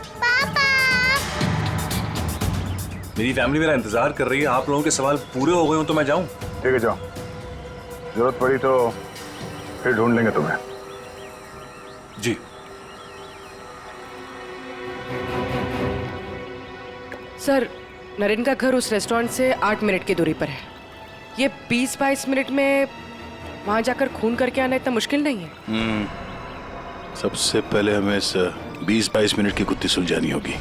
मेरी फैमिली मेरा इंतजार कर रही है। आप लोगों के सवाल पूरे हो गए हो तो मैं जाऊं? ठीक है, जाओ। जरूरत पड़ी तो फिर ढूंढ लेंगे तुम्हें। जी। सर, नरेन का घर उस रेस्टोरेंट से 8 मिनट की दूरी पर है। ये 20-22 मिनट में वहां जाकर खून करके आना इतना मुश्किल नहीं है। सबसे पहले हमें इस 20-22 मिनट की गुत्थी सुलझानी होगी।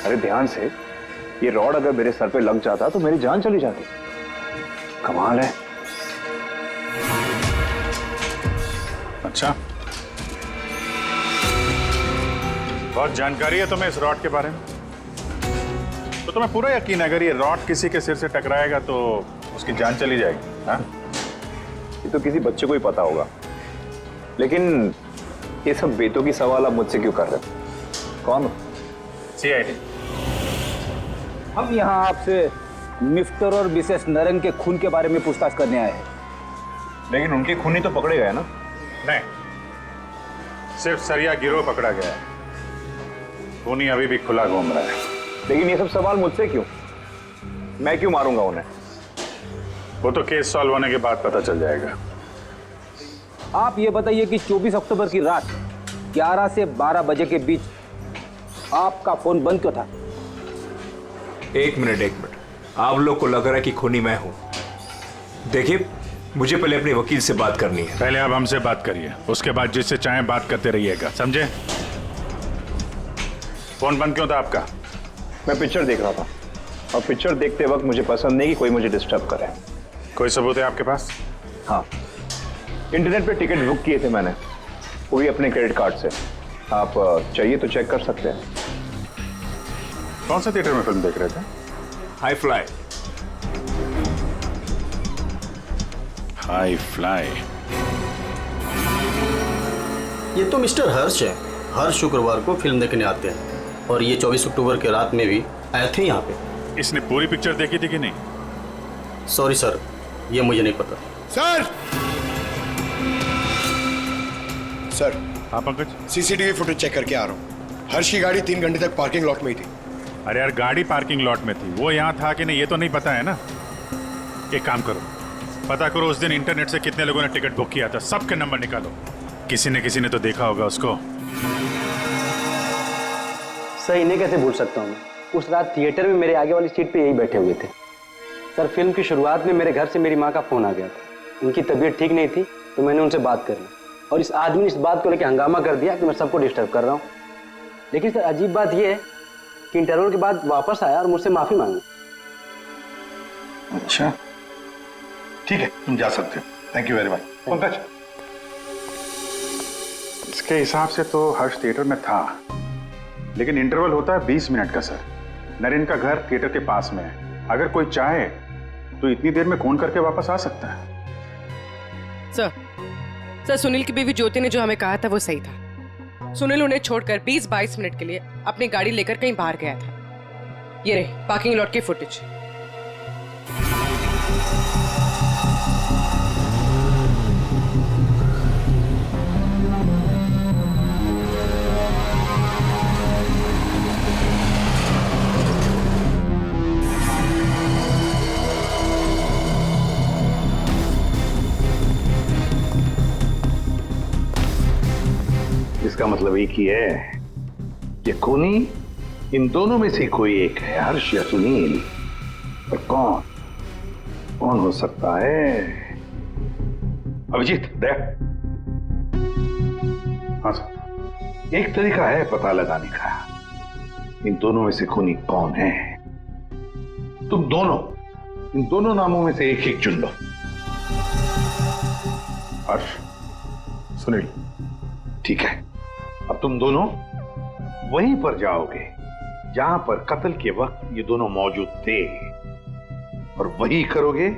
अरे ध्यान से, ये रॉड अगर मेरे सर पे लग जाता तो मेरी जान चली जाती। कमाल है। अच्छा, बहुत जानकारी है तुम्हें इस रॉड के बारे में। तो तुम्हें पूरा यकीन है अगर ये रॉड किसी के सिर से टकराएगा तो उसकी जान चली जाएगी? हाँ? ये तो किसी बच्चे को ही पता होगा, लेकिन ये सब बेतुकी सवाल आप मुझसे क्यों कर रहे हो? कौन हो? CID। हम यहाँ आपसे मिस्टर और मिसेस नरेन के खून के बारे में पूछताछ करने आए हैं। लेकिन उनके खूनी तो पकड़े गए ना? नहीं, सिर्फ सरिया गिरोह पकड़ा गया है। खूनी अभी भी खुला घूम रहा है। लेकिन ये सब सवाल मुझसे क्यों? मैं क्यों मारूंगा उन्हें? वो तो केस सॉल्व होने के बाद पता चल जाएगा। आप ये बताइए कि 24 अक्टूबर की रात 11 से 12 बजे के बीच आपका फोन बंद क्यों था? एक मिनट, आप लोग को लग रहा है कि खूनी मैं हूं। देखिए, मुझे पहले अपने वकील से बात करनी है। पहले आप हमसे बात करिए, उसके बाद जिससे चाहें बात करते रहिएगा, समझे? फोन बंद क्यों था आपका? मैं पिक्चर देख रहा था, और पिक्चर देखते वक्त मुझे पसंद नहीं कि कोई मुझे डिस्टर्ब करे। कोई सबूत है आपके पास? हाँ, इंटरनेट पे टिकट बुक किए थे मैंने, वो भी अपने क्रेडिट कार्ड से। आप चाहिए तो चेक कर सकते हैं। कौन सा थिएटर में फिल्म देख रहे थे? High fly. High fly? ये तो मिस्टर हर्ष है, हर शुक्रवार को फिल्म देखने आते हैं और ये 24 अक्टूबर के रात में भी आए थे यहाँ पे। इसने पूरी पिक्चर देखी थी कि नहीं? सॉरी सर, ये मुझे नहीं पता। सर हाँ पंकज, सीसीटीवी फुटेज चेक करके आ रहा हूँ। हर्ष की गाड़ी 3 घंटे तक पार्किंग लॉट में ही थी। अरे यार, गाड़ी पार्किंग लॉट में थी, वो यहाँ था कि नहीं ये तो नहीं पता है ना। एक काम करो, पता करो उस दिन इंटरनेट से कितने लोगों ने टिकट बुक किया था, सबके नंबर निकालो। किसी ने तो देखा होगा उसको। सर इन्हें कैसे भूल सकता हूँ मैं? उस रात थिएटर में मेरे आगे वाली सीट पे यही बैठे हुए थे। सर फिल्म की शुरुआत में मेरे घर से मेरी माँ का फोन आ गया था। उनकी तबीयत ठीक नहीं थी तो मैंने उनसे बात कर ली और इस आदमी ने इस बात को लेकर हंगामा कर दिया कि मैं सबको डिस्टर्ब कर रहा हूँ। लेकिन सर अजीब बात यह है कि इंटरवल के बाद वापस आया और मुझसे माफी मांगी। अच्छा ठीक है, तुम जा सकते हो। Thank you very much. Pankaj, इसके हिसाब से तो हर्ष थिएटर में था, लेकिन इंटरवल होता है 20 मिनट का सर। नरेन का घर थिएटर के पास में है, अगर कोई चाहे तो इतनी देर में फोन करके वापस आ सकता है। सर सुनील की बीवी ज्योति ने जो हमें कहा था वो सही था। सुनील उन्हें छोड़कर 20-22 मिनट के लिए अपनी गाड़ी लेकर कहीं बाहर गया था। ये रहे पार्किंग लॉट की फुटेज। इसका मतलब एक ही है कि खूनी इन दोनों में से कोई एक है, हर्ष या सुनील। पर कौन हो सकता है? अभिजीत, दया। हाँ सर। एक तरीका है पता लगाने का, इन दोनों में से खूनी कौन है। तुम दोनों इन दोनों नामों में से एक चुन लो। हर्ष, सुनील। ठीक है, अब तुम दोनों वहीं पर जाओगे जहां पर कत्ल के वक्त ये दोनों मौजूद थे और वही करोगे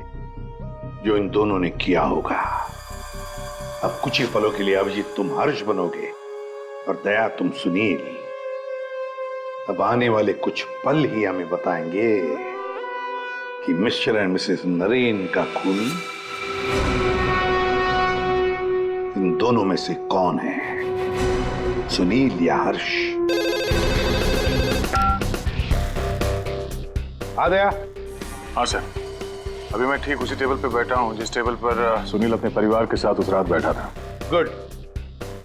जो इन दोनों ने किया होगा। अब कुछ ही पलों के लिए अभिजीत तुम हर्ष बनोगे और दया तुम सुनील। अब आने वाले कुछ पल ही हमें बताएंगे कि मिस्टर एंड मिसेस नरेन का खूनी इन दोनों में से कौन है, सुनील या हर्ष। आ गया? हाँ सर, अभी मैं ठीक उसी टेबल पे बैठा हूँ जिस टेबल पर सुनील अपने परिवार के साथ उस रात बैठा था। गुड।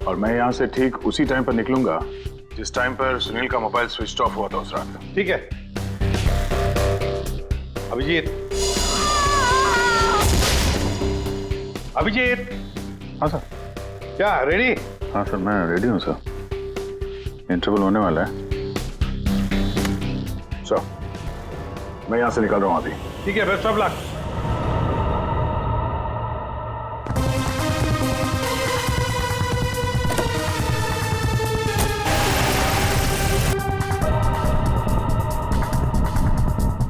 और मैं यहाँ से ठीक उसी टाइम पर निकलूंगा जिस टाइम पर सुनील का मोबाइल स्विच ऑफ हुआ था उस रात। ठीक है अभिजीत। अभिजीत। हाँ सर। क्या रेडी? हाँ सर, मैं रेडी हूँ सर। इंटरवल होने वाला है सर, मैं यहाँ से निकल रहा हूँ अभी। ठीक है, बेस्ट ऑफ लक।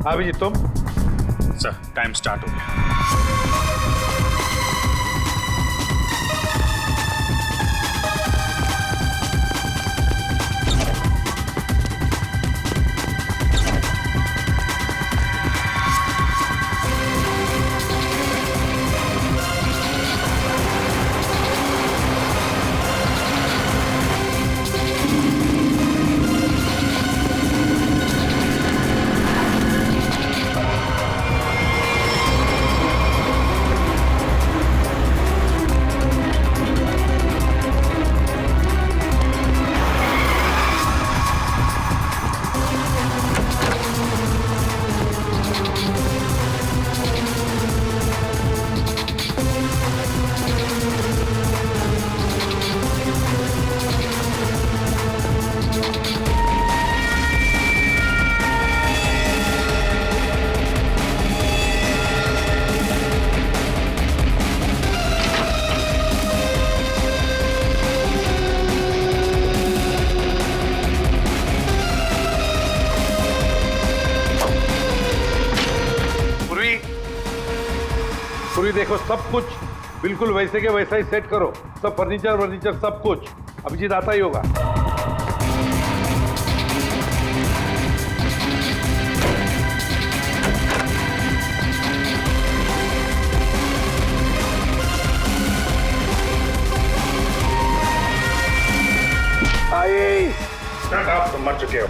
अभिजीत तुम? सर टाइम स्टार्ट हो गया। देखो सब कुछ बिल्कुल वैसे के वैसा ही सेट करो, सब फर्नीचर सब कुछ। अभिजीत आता ही होगा। आप तो मर चुके हो।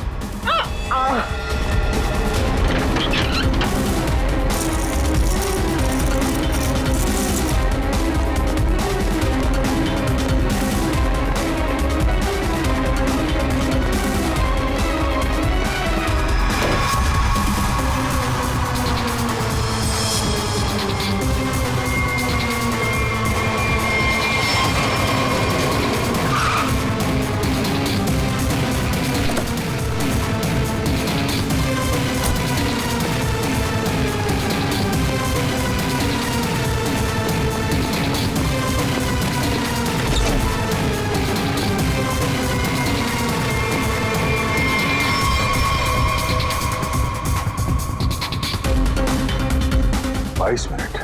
मिनट।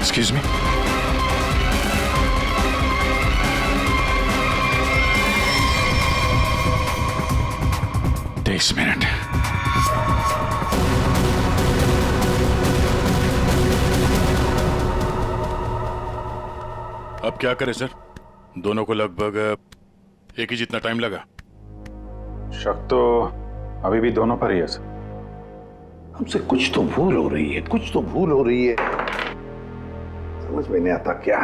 Excuse me? तेईस मिनट। अब क्या करें सर? दोनों को लगभग एक ही जितना टाइम लगा। शक तो अभी भी दोनों पर ही है सर। हमसे कुछ तो भूल हो रही है, कुछ तो भूल हो रही है। समझ में नहीं आता क्या।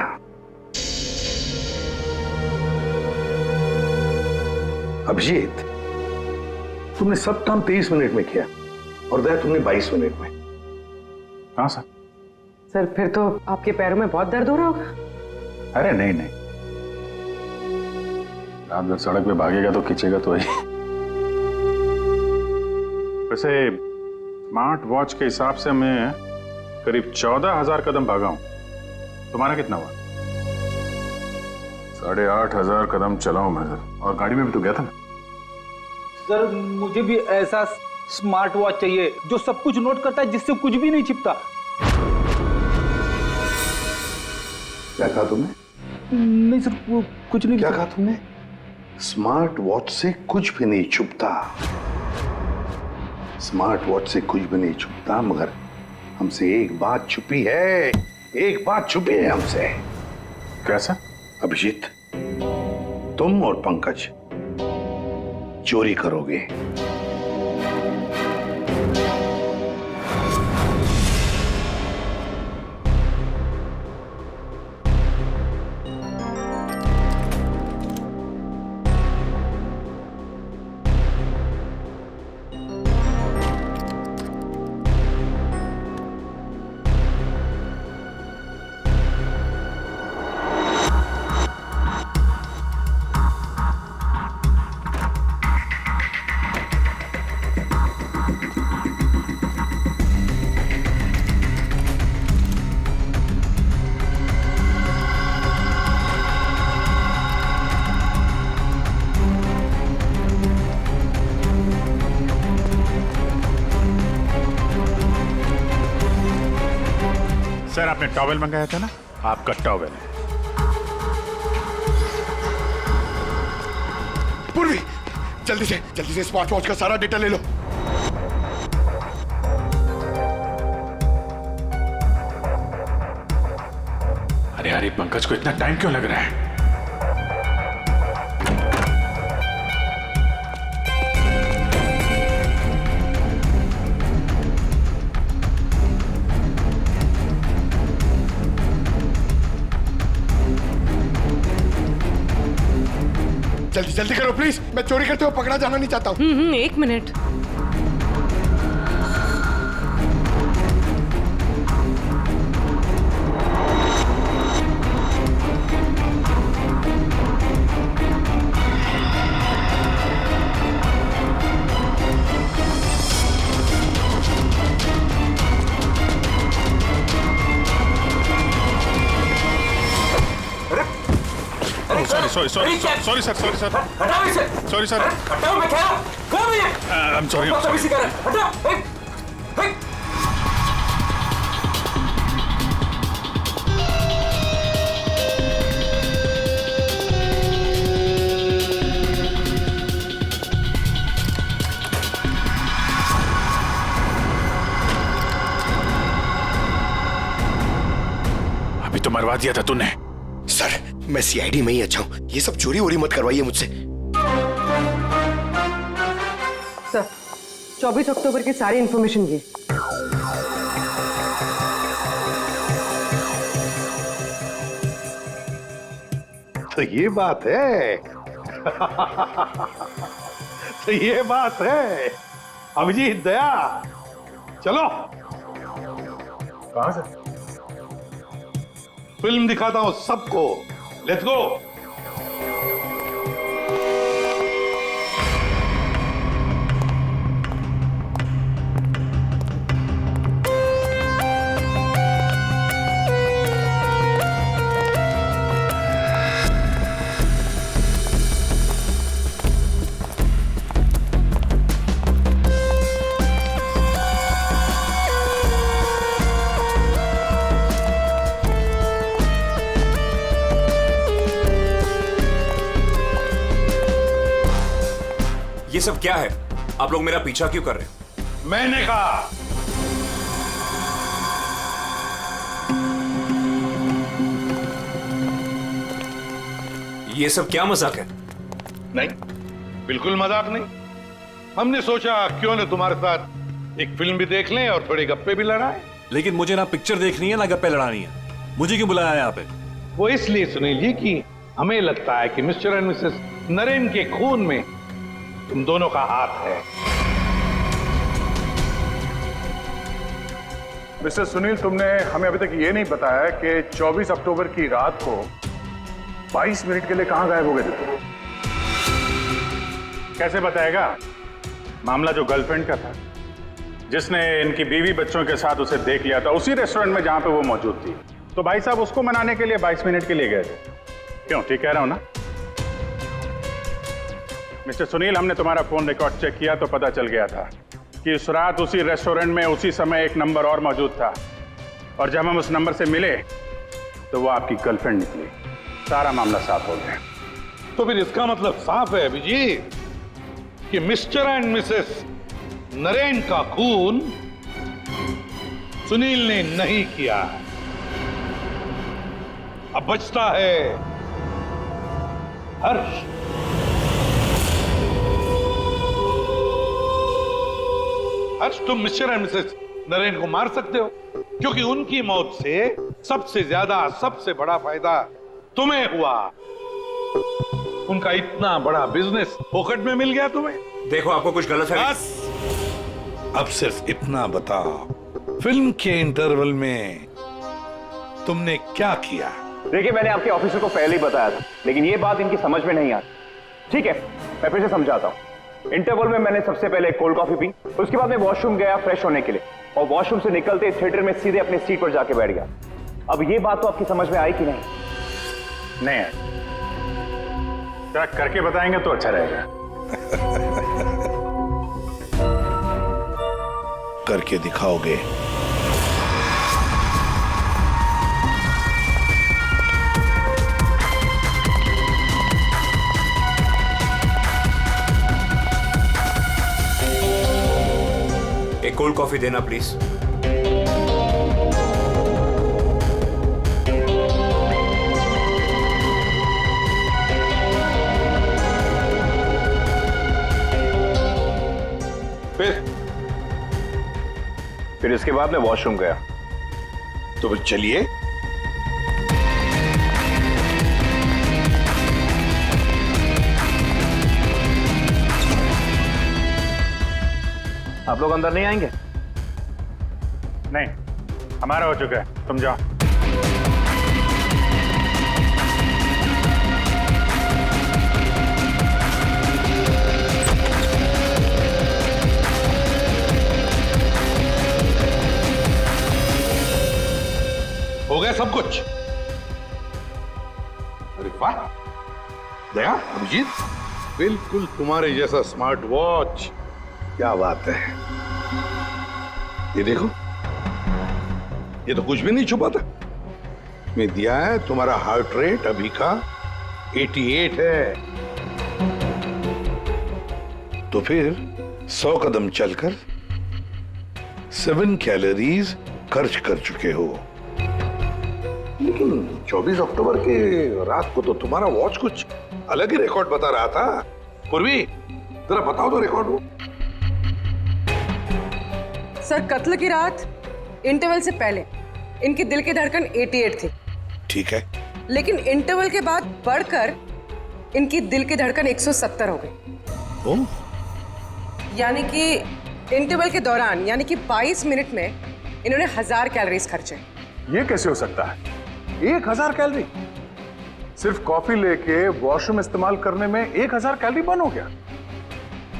अभिजीत, तुमने सब काम 23 मिनट में किया और दया तुमने 22 मिनट में। हाँ सर। सर फिर तो आपके पैरों में बहुत दर्द हो रहा होगा। अरे नहीं नहीं, रात भर सड़क पे भागेगा तो खींचेगा तो ही। वैसे स्मार्ट वॉच के हिसाब से मैं करीब 14,000 कदम भागा हूं। तुम्हारा कितना हुआ? 8,500 कदम चला हूं मैं सर। और गाड़ी में भी तो गया था ना सर। मुझे भी ऐसा स्मार्ट वॉच चाहिए जो सब कुछ नोट करता है, जिससे कुछ भी नहीं छिपता। क्या कहा तुमने? नहीं सर, कुछ नहीं। क्या कहा तुमने? स्मार्ट वॉच से कुछ भी नहीं छुपता। स्मार्ट वॉच से कुछ भी नहीं छुपता, मगर हमसे एक बात छुपी है। एक बात छुपी है हमसे। कैसा? अभिजीत, तुम और पंकज चोरी करोगे। सर, आपने टॉवेल मंगाया था ना? आपका टॉवेल है। पूर्वी, जल्दी से स्मार्ट वॉच का सारा डेटा ले लो। अरे अरे पंकज को इतना टाइम क्यों लग रहा है? जल्दी करो प्लीज, मैं चोरी करते हुए पकड़ा जाना नहीं चाहता हूँ। एक मिनट। Sorry sir. हटाओ इसे। Sorry sir. हटाओ, मैं कह रहा हूं। I'm sorry. अभी तो मरवा दिया था तूने। सर मैं सीआईडी में ही अच्छा हूं, ये सब चोरी वोरी मत करवाइए मुझसे। सर 24 अक्टूबर की सारी इंफॉर्मेशन ये। तो ये बात है। तो ये बात है। अभिजीत, दया, चलो। कहां से? फिल्म दिखाता हूं सबको। Let's go. ये सब क्या है? आप लोग मेरा पीछा क्यों कर रहे हैं? मैंने कहा ये सब क्या मजाक है? नहीं, बिल्कुल मजाक नहीं। हमने सोचा क्यों न तुम्हारे साथ एक फिल्म भी देख लें और थोड़ी गप्पे भी लड़ाएं। लेकिन मुझे ना पिक्चर देखनी है ना गप्पे लड़ानी है। मुझे क्यों बुलाया है यहाँ पे? वो इसलिए सुनील जी कि हमें लगता है कि मिस्टर एंड मिसेस नरेन के खून में तुम दोनों का हाथ है। मिस्टर सुनील, तुमने हमें अभी तक ये नहीं बताया कि 24 अक्टूबर की रात को 22 मिनट के लिए कहां गायब हो गए थे तुम? कैसे बताएगा? मामला जो गर्लफ्रेंड का था, जिसने इनकी बीवी बच्चों के साथ उसे देख लिया था उसी रेस्टोरेंट में जहां पे वो मौजूद थी, तो भाई साहब उसको मनाने के लिए 22 मिनट के लिए गए थे। क्यों, ठीक कह रहा हूं ना? मिस्टर सुनील, हमने तुम्हारा फोन रिकॉर्ड चेक किया तो पता चल गया था कि उस रात उसी रेस्टोरेंट में उसी समय एक नंबर और मौजूद था, और जब हम उस नंबर से मिले तो वो आपकी गर्लफ्रेंड निकली। सारा मामला साफ हो गया। तो फिर इसका मतलब साफ है अभिजीत कि मिस्टर एंड मिसेस नरेन का खून सुनील ने नहीं किया। अब बचता है हर्ष। हर्ष, तुम मिस्टर एंड मिसेस नरेन को मार सकते हो क्योंकि उनकी मौत से सबसे ज्यादा, सबसे बड़ा फायदा तुम्हें हुआ। उनका इतना बड़ा बिजनेस फोकट में मिल गया तुम्हें। देखो, आपको कुछ गलत है। बस अब सिर्फ इतना बताओ, फिल्म के इंटरवल में तुमने क्या किया? देखिए, मैंने आपके ऑफिसर को पहले ही बताया था, लेकिन ये बात इनकी समझ में नहीं आती। ठीक है, मैं फिर से समझाता हूँ। इंटरवल में मैंने सबसे पहले कोल्ड कॉफी पी, उसके बाद मैं वॉशरूम गया फ्रेश होने के लिए, और वॉशरूम से निकलते थिएटर में सीधे अपनी सीट पर जाके बैठ गया। अब ये बात तो आपकी समझ में आई कि नहीं? नहीं, जरा करके बताएंगे तो अच्छा रहेगा। करके दिखाओगे? एक कोल्ड कॉफी देना प्लीज। फिर इसके बाद मैं वॉशरूम गया। तो फिर चलिए। आप लोग अंदर नहीं आएंगे? नहीं, हमारा हो चुका है, तुम जाओ। हो गया सब कुछ? अरे वाह दया, अभिजीत, बिल्कुल तुम्हारे जैसा स्मार्ट वॉच। क्या बात है। ये देखो, ये तो कुछ भी नहीं छुपा था। मैं दिया है तुम्हारा हार्ट रेट अभी का 88 है। तो फिर 100 कदम चलकर 7 कैलोरीज खर्च कर चुके हो। लेकिन 24 अक्टूबर के रात को तो तुम्हारा वॉच कुछ अलग ही रिकॉर्ड बता रहा था। पूर्वी, जरा बताओ तो रिकॉर्ड वो। सर, कत्ल की रात इंटरवल से पहले इनकी दिल की धड़कन 88 थी। ठीक है, लेकिन इंटरवल के बाद बढ़कर इनकी दिल की धड़कन 170 हो गई। ओह, यानी कि इंटरवल के दौरान, यानी कि 22 मिनट में इन्होंने 1000 कैलोरीज खर्चे। ये कैसे हो सकता है? 1000 कैलोरी? सिर्फ कॉफी लेके वॉशरूम इस्तेमाल करने में 1000 कैलोरी बर्न हो गया?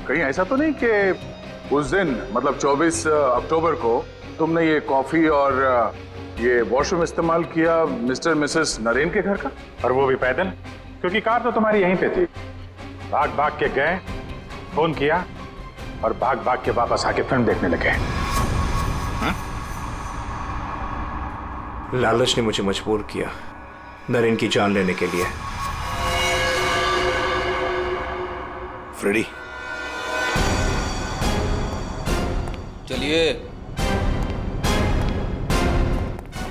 कहीं ऐसा तो नहीं कि उस दिन मतलब 24 अक्टूबर को तुमने ये कॉफी और ये वॉशरूम इस्तेमाल किया मिस्टर मिसेस नरेन के घर का? और वो भी पैदल, क्योंकि कार तो तुम्हारी यहीं पे थी। भाग भाग के गए, फोन किया और भाग भाग के वापस आके फिल्म देखने लगे। लालच ने मुझे मजबूर किया नरेन की जान लेने के लिए। फ्रेडी, चलिए।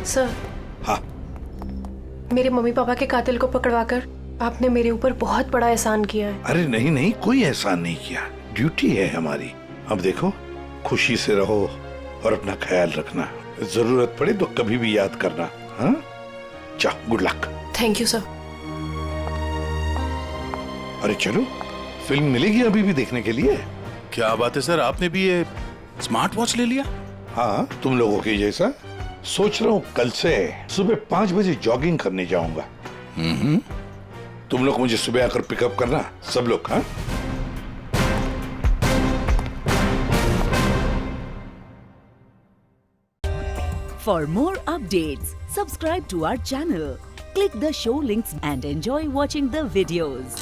सर। हाँ। मेरे मम्मी पापा के कातिल को पकड़वाकर आपने मेरे ऊपर बहुत बड़ा एहसान किया है। अरे नहीं नहीं, कोई एहसान नहीं किया, ड्यूटी है हमारी। अब देखो, खुशी से रहो और अपना ख्याल रखना। जरूरत पड़े तो कभी भी याद करना। हाँ, जाओ, good luck. Thank you sir. अरे चलो, फिल्म मिलेगी अभी भी देखने के लिए। क्या बात है सर, आपने भी ये स्मार्ट वॉच ले लिया? हाँ, तुम लोगों के जैसा। सोच रहा हूँ कल से सुबह 5 बजे जॉगिंग करने जाऊंगा। तुम लोग मुझे सुबह आकर पिकअप करना, सब लोग। हाँ, For more updates, subscribe to our channel, click the show links and enjoy watching the videos.